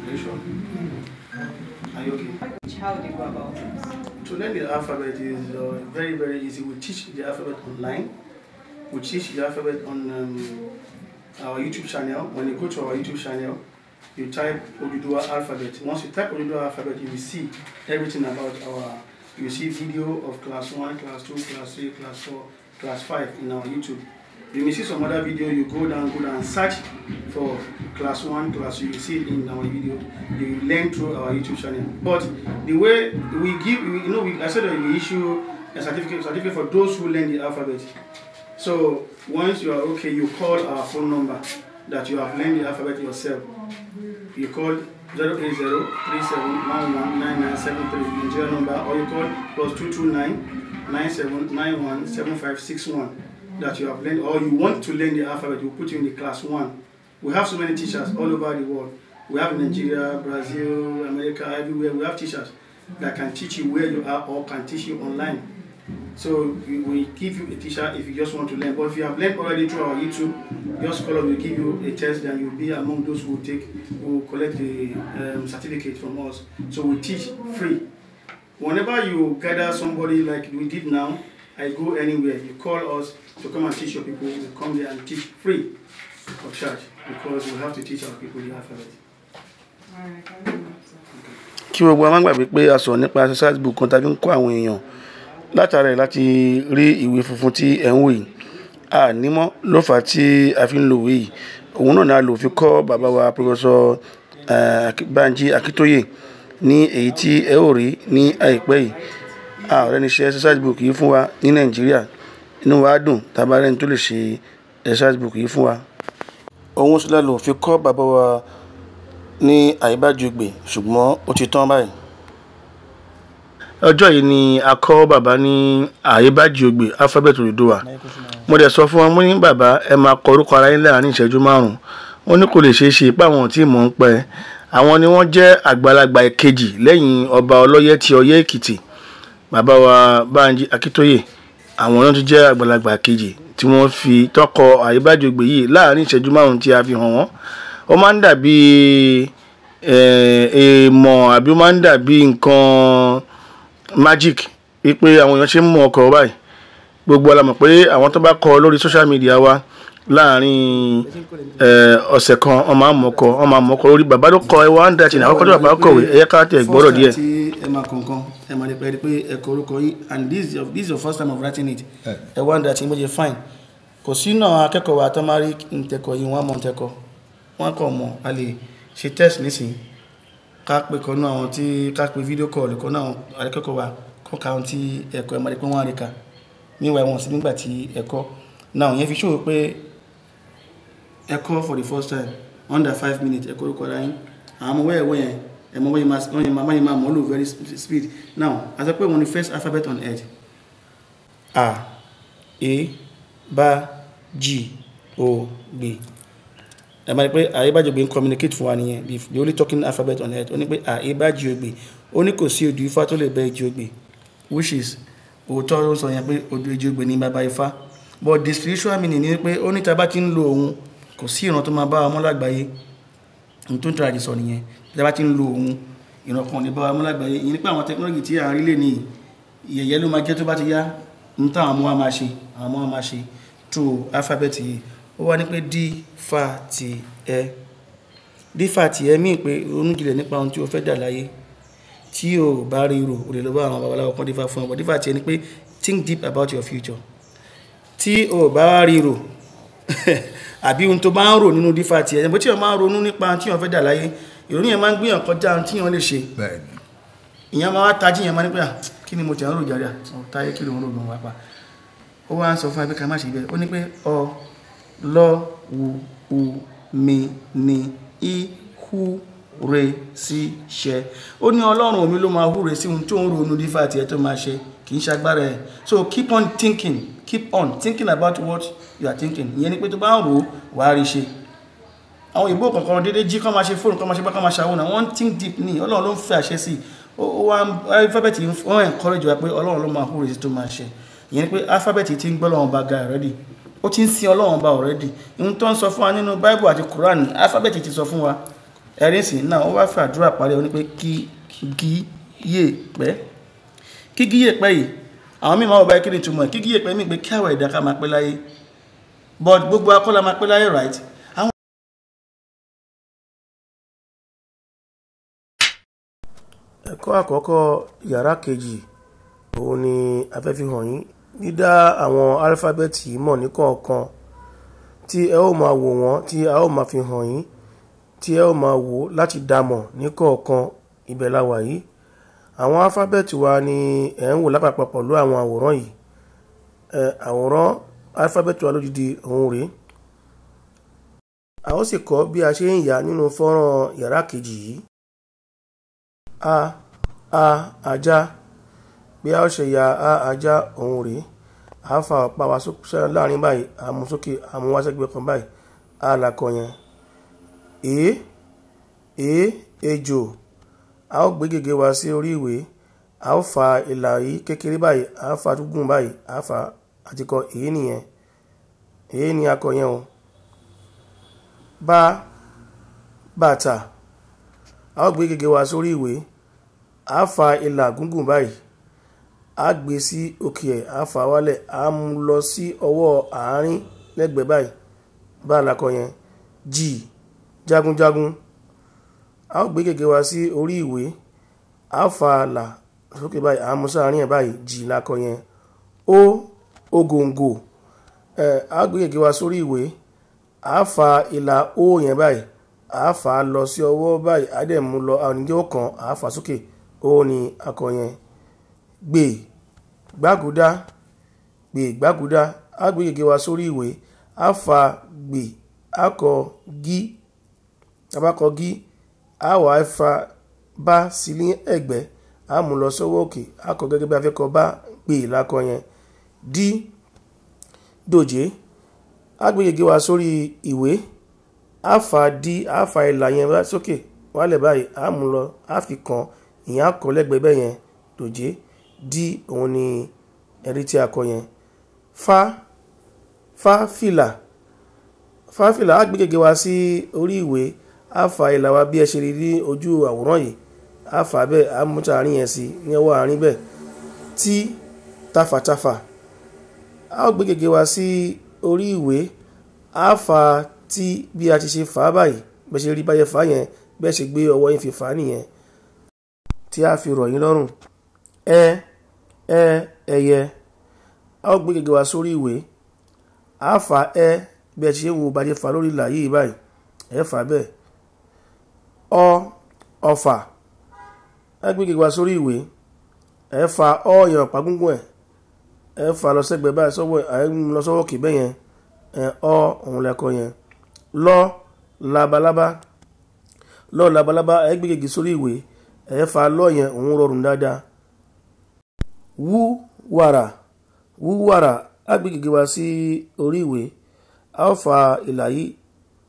Are you sure? Are you okay? How do you go about it? To learn the alphabet is very, very easy. We teach the alphabet online. We teach the alphabet on our YouTube channel. When you go to our YouTube channel, you type Oduduwa Alphabet. Once you type Oduduwa Alphabet, you will see everything about you see video of class 1, class 2, class 3, class 4, class 5 in our YouTube. You may see some other video, you go down and search for class 1, class 2, you see it in our video. You learn through our YouTube channel. But the way we give, I said that we issue a certificate for those who learn the alphabet. So once you are okay, you call our phone number that you have learned the alphabet yourself. You call 080-3711-9973, Nigeria number, or you call +229-9791-7561 that you have learned, or you want to learn the alphabet. We put you in the class 1. We have so many teachers all over the world. We have in Nigeria, Brazil, America, everywhere. We have teachers that can teach you where you are or can teach you online. So we give you a teacher if you just want to learn. But if you have learned already through our YouTube, just call us, we'll give you a test, and you'll be among those who collect the certificate from us. So we teach free. Whenever you gather somebody like we did now, I go anywhere, you call us to come and teach your people. We come there and teach free of charge because we have to teach our people the alphabet. Kí gbogbo àwọn gbàgbé pé a sọ nípa exercise book kan tàbí ń kọ́ àwọn èèyàn látàrí láti rí ìwé funfun tí ẹ̀ ń wò yìí. A nímọ̀ ló fà tí a fi ń lo ìwé yìí. Òun náà ni a lò fi kọ́ bàbá wa Prof. Banji Akintoye ní èyí tí ẹ ó rí ní àìpẹ́ yìí. A ọ̀rẹ́ ni ṣe exercise book yìí fún wa ní Nàìjíríà. Inú wa dùn tàbá rẹ́ni tó lè ṣe exercise book yìí fún wa. Òun sì lálò fi kọ́ bàbá wa ní Aebajiogbe, ṣùgbọ́n ó ti tán báyìí. ọjọ́ yìí ni a kọ́ bàbá ní Aebajiogbe Alphabet Oduduwa. Mo dẹ̀ sọ fún wọn, mo ní bàbá ẹ máa kọ orúkọ ara yín láàrin ìṣẹ́jú 5. Wọ́n ní kò lè ṣeé ṣe pé àwọn tí mò ń pẹ́. Àwọn ni wọ́n jẹ́ àgbàlagbà èkejì lẹ́yìn ọba ọlọ́yẹ́ ti Ọ̀yẹ́ Èkìtì, bàbá wa Banji Akintoye. Àwọn náà tún jẹ́ àgbàlagbà èkejì tí wọ́n fi tọ́kọ Aebajiogbe yìí láàrin ìṣẹ́jú 5 tí a fi hàn wọ́n. Ó máa ń dàbí èèmọ̀ àbí ó máa ń dàbí nǹkan magic wípé àwọn èèyàn ṣe ń mú ọkọ̀ báyìí. Gbogbo wa la mọ̀ pé àwọn tó bá kọ lórí social media wa láàrin ọ̀sẹ̀ kan wọ́n máa ń mọ̀ọ́kọ lórí bàbá ló kọ ẹwà ń dàtí ní àkọ́kọ́ tó bàbá kọ̀wé ẹ̀yẹ ká tẹ̀ gbọ́dọ̀ díẹ̀. ẹ máa kọ̀ọ̀kan ẹ máa lè pẹ́ pé ẹ kọ orúkọ yìí and this is your first time of writing it. ẹwà ń dàtí mo jẹ fine. Kò sí náà akẹ́kọ̀ọ́ wa tó máa rí ntẹ̀kọ̀ yìí wọ́n mọ̀ ntẹ̀kọ̀ wọ́n kọ̀ mọ̀ a lè ṣe test nísìnyí ká pé kan náà àwọn tí ká pé fídíò kọ̀ọ̀lù kan náà akẹ́kọ̀ọ́ wa kọ́ ka ohun tí ẹ̀kọ́ ẹ̀ máa rí pé wọ́n á rí ka níwà wọn sí nígbà tí ẹ̀kọ́ náà yẹn fi ṣòwò pé ẹ̀kọ́ for the first time under 5 minutes ẹ̀kọ́ orúkọ ara yín àwọn ọmọ wẹ́ẹ̀wẹ́ yẹn ẹ̀mọ́ wọ́n yẹn máa mọ́ lò very speed. Now a sọ pé wọ́n ní first alphabet on earth A, E, B, G, O, B. ẹ máa rí pé Aebajiogbe ń communicate fún wa nìyẹn the only talking alphabet on earth. Ó ní pé Aebajiogbe ó ní kò sí odù Ifá tó lè bẹ́ Ejiogbe, which is òótọ́ ló sọ yẹn pé odù Ejiogbe ní bàbá Ifá, but the spiritual meaning ni pé ó ní tá bá ti ń lo òun kò sí ìran tó máa bá ọmọ lágbàáyé. Ohun tó ń tọ́ra jù sọ nìyẹn, tá bá ti ń lo òun ìran kan ní bá ọmọ lágbàáyé. Ìyẹn ni pé àwọn technology tí à ń rí lè ní ìyẹ̀yẹ́ ló máa jẹ́ tó bá ti yá ń tán àwọn ọmọ wa máa ṣe through alphabet yìí. Ó wá ní pé D, Fa, Ti, Ẹ. D, Fa, Ti, Ẹ mí pé ronú jinlẹ̀ nípa ohun tí o fẹ́ dà láyé. Tí o bá rí rò o lè lọ bá àwọn babaláwo kan dífá fún ọ. D, Fa, Ti, Ẹ ni pé think deep about your future. Tí o bá rí rò àbí ohun tó bá ń rò nínú D, Fa, Ti, Ẹ bó tí o máa ń ronú nípa tí o fẹ́ dà láyé, ìrònú yẹn máa ń gbìyàn kọjá ohun tí o lè ṣe. Ìyẹn máa wá tají yẹn máa ní pé kí ni mo ti ń rò jàre táyé kí ló ń rò lòun wá pa. Ó wá ń sọ fún ẹbí ká má ṣe bẹ́ẹ̀. Ó ní pé ọ lọ wu u mi ni i hu re si ṣe. Ó ní Ọlọ́run mi ló máa húre sí ohun tó ń ronú D, Fa, Ti, Ẹ tó máa ṣe, kì í ṣagbára ẹ̀. So keep on thinking about what you are thinking. Ìyẹn ni pé tó bá ń rò wàá rí ṣe. Àwọn ìbò kankan dédé jí kọ́ máa ṣe fóònù kọ́ máa ṣe bá kọ́ máa ṣàwọn náà wọ́n think deep ní Ọlọ́run ló ń fẹ́ àṣẹ sí. Ó wá alphabet wọ́n encourage wa pé Ọlọ́run ló máa húre sí tó máa ṣe. Ìyẹn ni pé alphabet ti ń gbọ́ Ọlọ́run bá ga already. Ó ti ń sin Ọlọ́run bá already. Ohun tó ń sọ fún wa nínú Bible àti Quran alphabet ti sọ fún wa. Ẹ̀rín sì náà ó wá fẹ́ àdúrà parí ó ní pé kígí yè pẹ́ yìí. Àwọn mímọ́ ọba kí ni túmọ̀ kígí yè pẹ́ mi pé kí àwọ̀ ẹ̀dá ká máa pẹ́ láyé. But gbogbo akọ́lá máa pẹ́ láyé, right? Ẹ̀kọ́ àkọ́kọ́ yàrá kejì òun ni a fẹ́ fi hàn yín. Dídá àwọn alifábẹ́ẹ̀tì mọ̀ ní kọ̀ọ̀kan tí ẹ ó máa wò wọ́n tí a ó máa fi hàn yín tí ẹ ó máa wò láti dámọ̀ ní kọ̀ọ̀kan ibẹ̀ la wà yìí. Àwọn alifábẹ́ẹ̀tì wa ni ẹ̀ ń wò lápapọ̀ pẹ̀lú àwọn àwòrán yìí. Àwòrán alifábẹ́ẹ̀tì wa lódìdí òun rèé. A ó sì kọ́ bí a ṣe ń yà nínú fọ́nrán yàrá kejì yìí. Ajá. Bí a ó ṣe ya ajá òun rèé. A fa ọ̀pá wa sókè láàrin báyìí, a mú sókè, a mú wá sẹ́gbẹ̀ẹ́ kan báyìí, a làkọ yẹn. Ejò. A ó gbé gègé wa sí orí ìwé. A ó fa ìlà yìí kékeré báyìí, a fa gúngùn báyìí, a fa àti kọ èé nìyẹn. Èé ni akọ yẹn o. Bàtà. A ó gbé gègé wa sórí ìwé. A fa ìlà gúngùn báyìí. A gbé sí òkè ẹ̀, a fà wálẹ̀, a mú lọ sí ọwọ́ àárín lẹ́gbẹ̀ẹ́ báyìí. Bá lakọ yẹn. Jagunjagun. A ó gbé gègé wa sí orí ìwé. A fà là sókè báyìí, a mú sáàárín ẹ̀ báyìí. Lakọ yẹn. Ògòǹgò. A gbé gègé wa sórí ìwé. A fà ìlà ó yẹn báyìí. A fà lọ sí ọwọ́ báyìí, a dẹ̀ mú lọ àwọn ìjẹ́ ọ̀kan, a fà sókè. Ó ní akọ yẹn. Gbàgúdá. A gbé gègé wa sórí ìwé. A fà gbè. A kọ gí. A bá kọ gí. A wà fa bá sí ní ẹ̀gbẹ́. a mú lọ sọ́wọ́ òkè a kọ gẹ́gẹ́ bí a fẹ́ kọ bá pè lákọ yẹn dí dòjé a gbé gègé wa sórí ìwé a fà dí a fà ìlà yẹn sókè wálẹ̀ báyìí a mú lọ a fi kàn ìyẹn a kọ lẹ́gbẹ̀ẹ́ bẹ́ẹ̀ yẹn dòjé dí òun ni ẹ̀rí tí a kọ yẹn fa fìlà a gbé gègé wa sí orí ìwé a fà ìlà wa bí ẹ ṣe rí ní ojú àwòrán yìí a fà bẹ́ẹ̀ a mú àárín yẹn sí ní ọwọ́ àárín bẹ́ẹ̀ tí tafàtafà a gbé gègé wa sí orí ìwé a fà tí bí a ti ṣe fà báyìí bẹ́ẹ̀ ṣe rí báyẹn fà yẹn bẹ́ẹ̀ ṣe gbé ọwọ́ yín fi fà nìyẹn tí a fi rọ̀ yín lọ́rùn ẹyẹ a gbé gègé wa sórí ìwé a fà bí ẹ ṣe wo bá ṣe fà lórí ìlà yìí báyìí ẹ fà bẹ́ẹ̀ ọfà ẹ gbé gègé wa sórí ìwé ẹ fà yẹn ọ̀pá gúngún ẹ fà lọ sẹ́gbẹ̀ẹ́ báyìí sọ́wọ́ ẹ lọ sọ́wọ́ kì bẹ́ẹ̀ yẹn òun lẹ́kọ̀ọ́ yẹn labalábá ẹ gbé gègé sórí ìwé ẹ fà yẹn òun rọrùn dáadáa wúwàrà a gbé gègé wa sí orí ìwé a ó fa ìlà yìí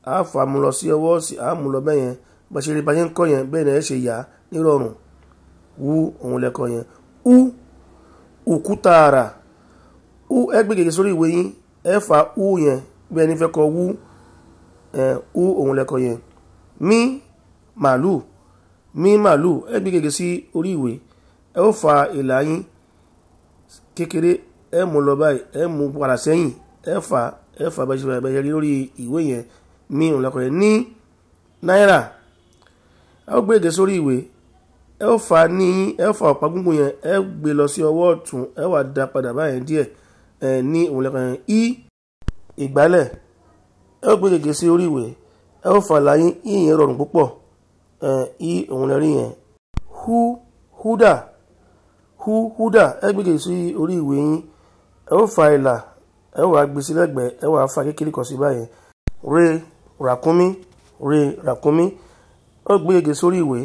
a fà mú lọ sí ọwọ́ sí a mú lọ bẹ́ẹ̀ yẹn bá ṣe rí bá yẹn ń kọ́ yẹn bẹ́ẹ̀ náà ẹ ṣe yá nírọ̀rùn òun lẹ́kọ̀ọ́ yẹn òkútààrà ẹ gbé gègé sórí ìwé yín ẹ fà yẹn bí ẹni fẹ́ kọ òun lẹ́kọ̀ọ́ yẹn màálù ẹ gbé gègé sí orí ìwé ẹ ó fa ìlà yín kékeré ẹ mú lọ báyìí ẹ mú padà sẹ́yìn ẹ fà bẹ́ẹ̀ rí lórí ìwé yẹn òun lẹ́kọ̀ọ́ yẹn ní náírà ẹ ó gbé gègé sórí ìwé ẹ ó fà ọ̀pá gúngún yẹn ẹ gbé lọ sí ọwọ́ ọ̀tún ẹ wá dá padà báyẹn díẹ̀ ní òun lẹ́kọ̀ọ́ yẹn ìgbálẹ̀ ẹ ó gbé gègé sí orí ìwé ẹ ó fà láyín ìyẹn rọrùn púpọ̀ òun lẹ́rí yẹn húdà ẹ gbé gègé sí orí ìwé yín ẹ ó fà ìlà ẹ wá gbé sí lẹ́gbẹ̀ẹ́ ẹ wá fà kékeré kan sí báyẹn ràkúnmí ẹ gbé gègé sórí ìwé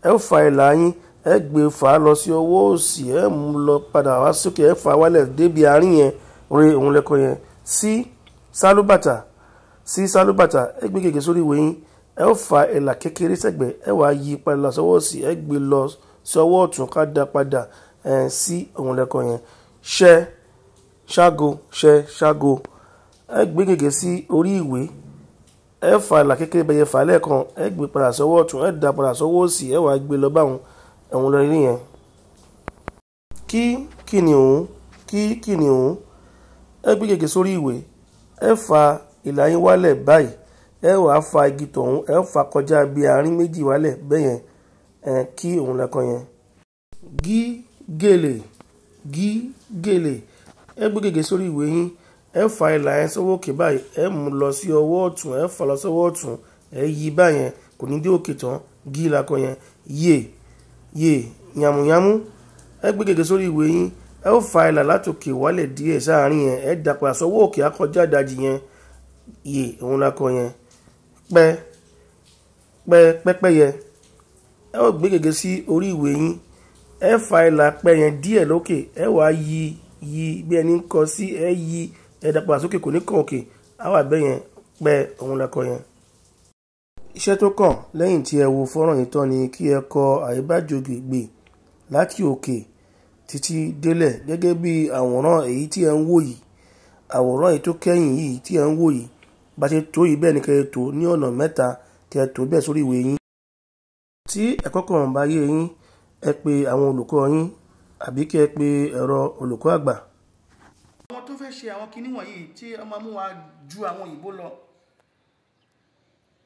ẹ ó fà ìlà yín ẹ gbé fà lọ sí ọwọ́ òsì ẹ mú lọ padà wá sókè ẹ fà wálẹ̀ débi àárín yẹn òun lẹ́kọ̀ọ́ yẹn sálúbàtà ẹ gbé gègé sórí ìwé yín ẹ ó fà ìlà kékeré sẹ́gbẹ̀ẹ́ ẹ wá yí padà lọ sọ́wọ́ òsì ẹ gbé lọ sí ọwọ́ ọ̀tún ká dá padà sí òun lẹ́kọ̀ọ́ yẹn ṣágo ẹ gbé gègé sí orí ìwé ẹ fà ìlà kékeré bẹ̀yẹ fà lẹ́ẹ̀kan ẹ gbé padà sọ́wọ́ ọ̀tún ẹ dá padà sọ́wọ́ òsì ẹ wá gbé lọ báwọn ẹ̀wọ̀n lọ rí yẹn kìnìún ẹ gbé gègé sórí ìwé ẹ fà ìlà yín wálẹ̀ báyìí ẹ wá fà igi tọ̀hún ẹ fà kọjá bí àárín méjì wálẹ̀ bẹ́yẹn kí òun lẹ́kọ̀ọ́ yẹn gèlè ẹ gbé gègé sórí ìwé yín ẹ fà ìlà yẹn sọ́wọ́ òkè báyìí ẹ mú lọ sí ọwọ́ ọ̀tún ẹ fà lọ sọ́wọ́ ọ̀tún ẹ yí báyẹn kò ní dé òkè tán lákọ̀ yẹn yàmùyàmù ẹ gbé gègé sórí ìwé yín ẹ ó fà ìlà látòkè wálẹ̀ díẹ̀ sáàárín yẹn ẹ dá padà sọ́wọ́ òkè akọjá ìdajì yẹn òun lákọ̀ yẹn pẹ́pẹ́yẹ ẹ ó gbé gègé sí orí ìwé yín ẹ fà ìlà pẹ́ yẹn díẹ̀ lókè ẹ wá yí bí ẹni ń kọ sí ẹ yí ẹ dá padà sókè kò ní kàn òkè àwọn àbẹ́ yẹn òun lákọ̀ yẹn. Iṣẹ́ tó kàn lẹ́yìn tí ẹ wo fọ́nrán yìí tán ni kí ẹ kọ Aebajiogbe láti òkè títí délẹ̀ gẹ́gẹ́ bí àwòrán èyí tí ẹ ń wò yìí àwòrán èyí tó kẹ́yìn yìí tí ẹ ń wò yìí bá ṣe tó yìí bẹ́ẹ̀ ni kẹ́ ẹ tó ní ọ̀nà mẹ́ta kẹ́ ẹ tó bẹ́ẹ̀ sórí ìwé yín. Tí ẹ̀kọ́ kan bá yé yín ẹ pè àwọn olùkọ́ yín àbí kẹ́ ẹ pè ẹ̀rọ olùkọ́ àgbà. Àwọn tó fẹ́ ṣe àwọn kinní wọ̀nyí tí wọ́n máa mú wa ju àwọn òyìnbó lọ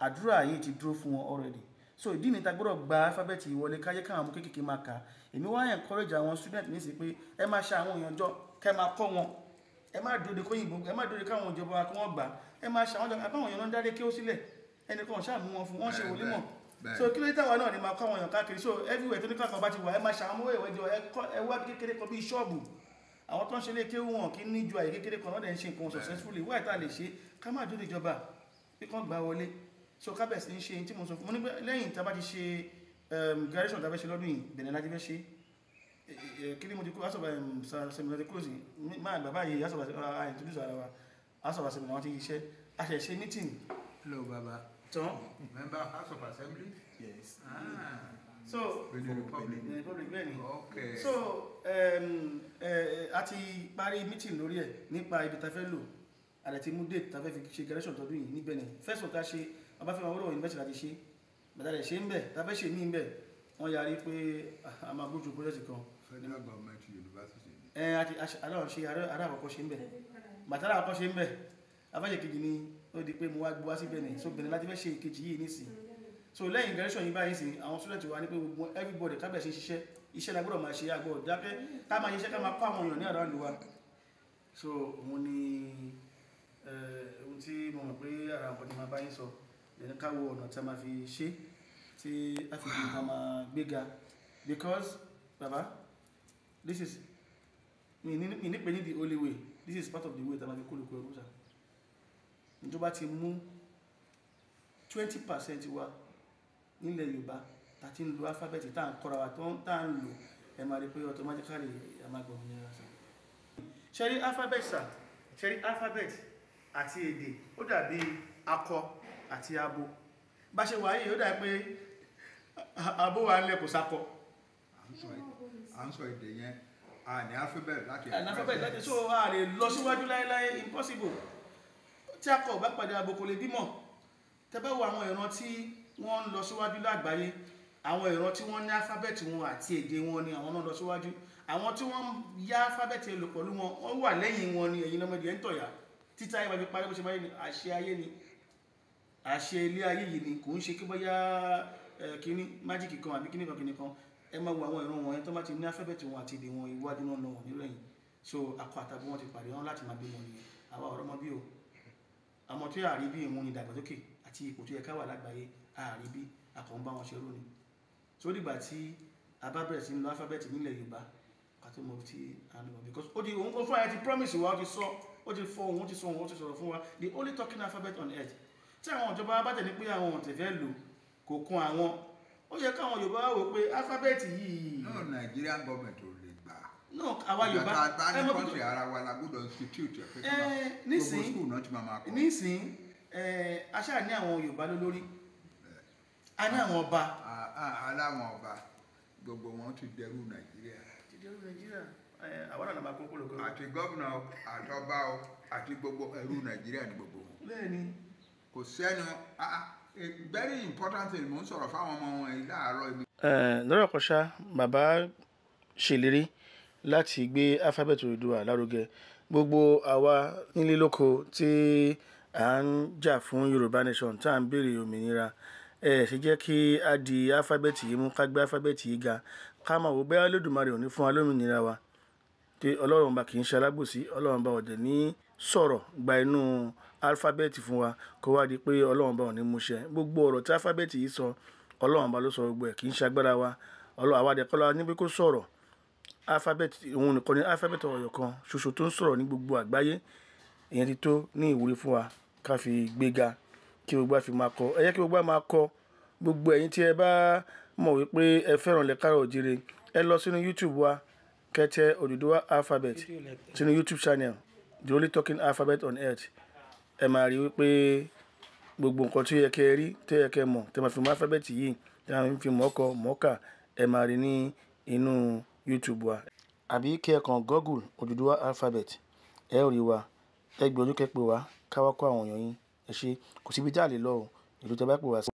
àdúrà yìí ti dúró fún wọn already so ìdí ni ta gbọ́dọ̀ gba alifábẹ́ẹ̀tì ìwọlé káyé káwọn ọmọ kéékèèké máa kà èmi wá encourage àwọn student ní sí pé ẹ máa ṣe àwọn èèyàn jọ kẹ́ máa kọ́ wọn ẹ má dòde kóyìnbó ẹ má dòde káwọn ìjọba kí wọ́n gbà ẹ máa ṣe àwọn jọ àbáwọn èèyàn náà dáadé kí ó sílẹ̀ ẹnìkan ṣáà mú wọn fún wọn ṣe wòlímọ̀ so kí ló dé táwa náà ni máa kọ́ àwọn èèyàn káàkiri so everywhere tó ní káàkiri bá ti wà ẹ máa ṣe àwọn ọmọ ìwẹ́jọ ẹ wá kékeré kan bíi ṣọ́ọ̀bù àwọn tó ń ṣe lé kéwù wọn kí ní ju àyè kékeré kan lọ́dẹ̀ ń ṣe nǹkan successfully wáyé tá a lè ṣe ká má dòde ìjọba pé kán gbà wọlé so kábẹ̀sì ń ṣe tí mo sọ fún mo ní pé lẹ́yìn tá a bá ti ṣe graduation tá a fẹ́ ṣe lọ́dún yìí bẹ̀rẹ̀ láti fẹ́ ṣe kí ni mo ti kó aṣọ seminar ti close máa bàbá yìí aṣọ introduce ara wa aṣọ seminar wọn ti ṣiṣẹ́ a ṣe ṣe meeting. Hello, Baba. Member House of Assembly? Yes. So, in the Republic. The Republic, bẹ́ẹ̀ni. Okay. So, a ti parí meeting lórí ẹ̀ nípa ibi tá fẹ́ lò. A ti mú date tá fẹ́ fi ṣe graduation tọdún yìí ní Benin. First one tá ṣe, Ọbáfẹ́mi Awólọ́wọ̀ University láti ṣe. Bàtà rẹ̀ ṣe ń bẹ̀, tá fẹ́ ṣe mí ń bẹ̀. Wọ́n yarí pé a máa gbójú project kan. Federal Government University. Aláwọ̀ ṣe ará àkọ́kọ́ ṣe ń bẹ̀. Bàtà ará àkọ́kọ́ ṣe ń bẹ̀. Afẹ́ṣe kejì ni ó di pé mo wá gbọ́ wá sí Benin. So Benin láti fẹ́ ṣe ìkejì yìí nísìn. So lẹ́yìn graduation yìí báyìí sí àwọn student wa ní pé gbogbo everybody ká bẹ̀rẹ̀ sí ṣiṣẹ́ iṣẹ́ la gbọ́dọ̀ máa ṣe àgbọ̀ dákẹ́ ká máa ṣiṣẹ́ ká máa kọ́ àwọn èèyàn ní around wa. So òun ni ohun tí mo mọ̀ pé ara nǹkan tí máa bá yín sọ lẹ́nu ká wo ọ̀nà tí a máa fi ṣe tí a fi fi ká máa gbéga because baba this is mi ní pè ní the only way, this is part of the way tí a máa fi kólókó ẹrú sá. Ìjọba ti mú 20% wa nílẹ̀ Yorùbá tá ti ń lo alphabet tá ń kọ́ra wa tá ń lò ẹ máa rí pé automatically a máa gbọ́ ní ẹ̀rọ sá. Ṣẹ́rí alphabet sá, ṣẹ́rí alphabet àti èdè ó dàbí akọ àti abo. Bá ṣe wà yìí ó dàbí pé abo wa nílẹ̀ kò sákọ. À ń sọ èdè yẹn, ní alphabet láti alphabet so a lè lọ síwájú láéláé impossible. Tí akọ bá pàdé abo kò lè bímọ. Tẹ́ bá wo àwọn ìran tí wọ́n ń lọ síwájú lágbàáyé, àwọn ìran tí wọ́n ní alphabet wọn àti èdè wọn ni àwọn náà lọ síwájú. Àwọn tí wọ́n yá alphabet lò pẹ̀lú wọn, wọ́n wà lẹ́yìn wọn ni ẹ̀yin lọ́mọdé ẹ̀ ń tọ̀yà. Títí ayé bá fi parí bó ṣe máa ní àṣẹ ayé ni. Àṣẹ ilé ayé yìí ni kò ń ṣe kí bóyá kíní májíkì kan àbí kíní kan. Ẹ máa wo àwọn ìran wọn yẹn tó bá ti ní alphabet wọn àti èdè wọn ìwádìí náà lọ́wọ́ nírẹ̀yìn. So akọ àtàbí wọn ti pàdé wọn láti máa bí wọn nìyẹn. Àwa ọ̀rọ̀ mọ́ bí o. Àmọ́ tí àrí bí ìmú ni ìdàgbàsókè àti ipò tó yẹ ká wà lágbàáyé àrí bí akọ̀ ń bá wọn ṣe rú ni. So dìgbà tí a bá bẹ̀rẹ̀ sí ń lo alphabet nílẹ̀ Yorùbá ká tó mọ̀ tí a ń lọ because ó di òun kò fún àyà ti promise wa ó ti sọ ó ti fọ òun ó ti sọ òun ó ti sọ̀rọ̀ fún wa the only talking alphabet on earth. Tí àwọn ìjọba bá tẹ̀lé pé àwọn ọ̀tẹ̀ fẹ́ lò kò kún àwọn ó yẹ káwọn Yorùbá wò pé alphabet yìí. No, Nigerian government ò lè gbà. No, àwa Yorùbá ẹ mọ̀ country ara wa la gbọ́dọ̀ institute ẹ̀ nísìn school náà ti máa kọ́. Nísìn aṣáà ní àwọn Yorùbá lólórí a ní àwọn ọba. Aláwọn ọba gbogbo wọn ti dẹrú Nàìjíríà. Ti dẹrú Nàìjíríà àwọn náà máa kó kólókó. Àti gómìnà àtọba àti gbogbo ẹrú Nàìjíríà ní gbogbo wọn. Bẹ́ẹ̀ni. Kò sẹ́nu very important thing mo ń sọ̀rọ̀ fáwọn ọmọ wọn yìí láàárọ̀ ibi. Lọ́rọ̀ kan ṣá bàbá ṣèlérí láti gbé alphabet Oduduwa lárugẹ. Gbogbo àwa nílé lóko tí à ń jà fún Yoruba Nation tá à ń béèrè òmìnira ṣe jẹ́ kí a di alphabet yìí mú ká gbé alphabet yìí ga ká máa wò bẹ́ẹ̀ Olódùmarè ò ní fún wa lómìnira wa tí Ọlọ́run bá kì í ṣe alábòsí Ọlọ́run bá ọ̀dẹ̀ ní sọ̀rọ̀ gba inú alphabet fún wa kó wá di pé Ọlọ́run bá ò ní múṣẹ. Gbogbo ọ̀rọ̀ tí alphabet yìí sọ Ọlọ́run bá ló sọ gbogbo ẹ̀ kì í ṣe agbára wa Ọlọ́run àwa dẹ̀ kọ́lá níbi kó sọ̀rọ̀ alphabet òun nìkan ní alphabet ọ̀yọ̀ kan ṣoṣo tó ń sọ̀rọ̀ ní gbogbo àgbáyé ìyẹn ti tó ní ìwúrí fún wa ká fi gbéga kí gbogbo àfi máa kọ ẹ yẹ kí gbogbo àfi máa kọ gbogbo ẹ̀yin tí ẹ bá mọ̀ wípé ẹ fẹ́ràn lẹ́kàrọ̀ òjire ẹ lọ sínú YouTube wa kẹtẹ Oduduwa Alphabet sínú YouTube channel the only talking alphabet on earth ẹ máa rí wípé gbogbo nǹkan tó yẹ kẹ́ rí tó yẹ kẹ́ mọ̀ tẹ́ máa fi mọ̀ alphabet yìí tẹ́ máa fi mọ̀ọ́kọ mọ̀ọ́kà ẹ máa rí ní inú YouTube wa àbí kí ẹ kàn Google Oduduwa Alphabet ẹ rí wa ẹ gbìyànjú kẹ́ pè wá káwá kọ́ àwọn èèyàn yín ẹ ṣe kò síbi tá a lè lọ ìlú tẹ́ bá pè wá sí.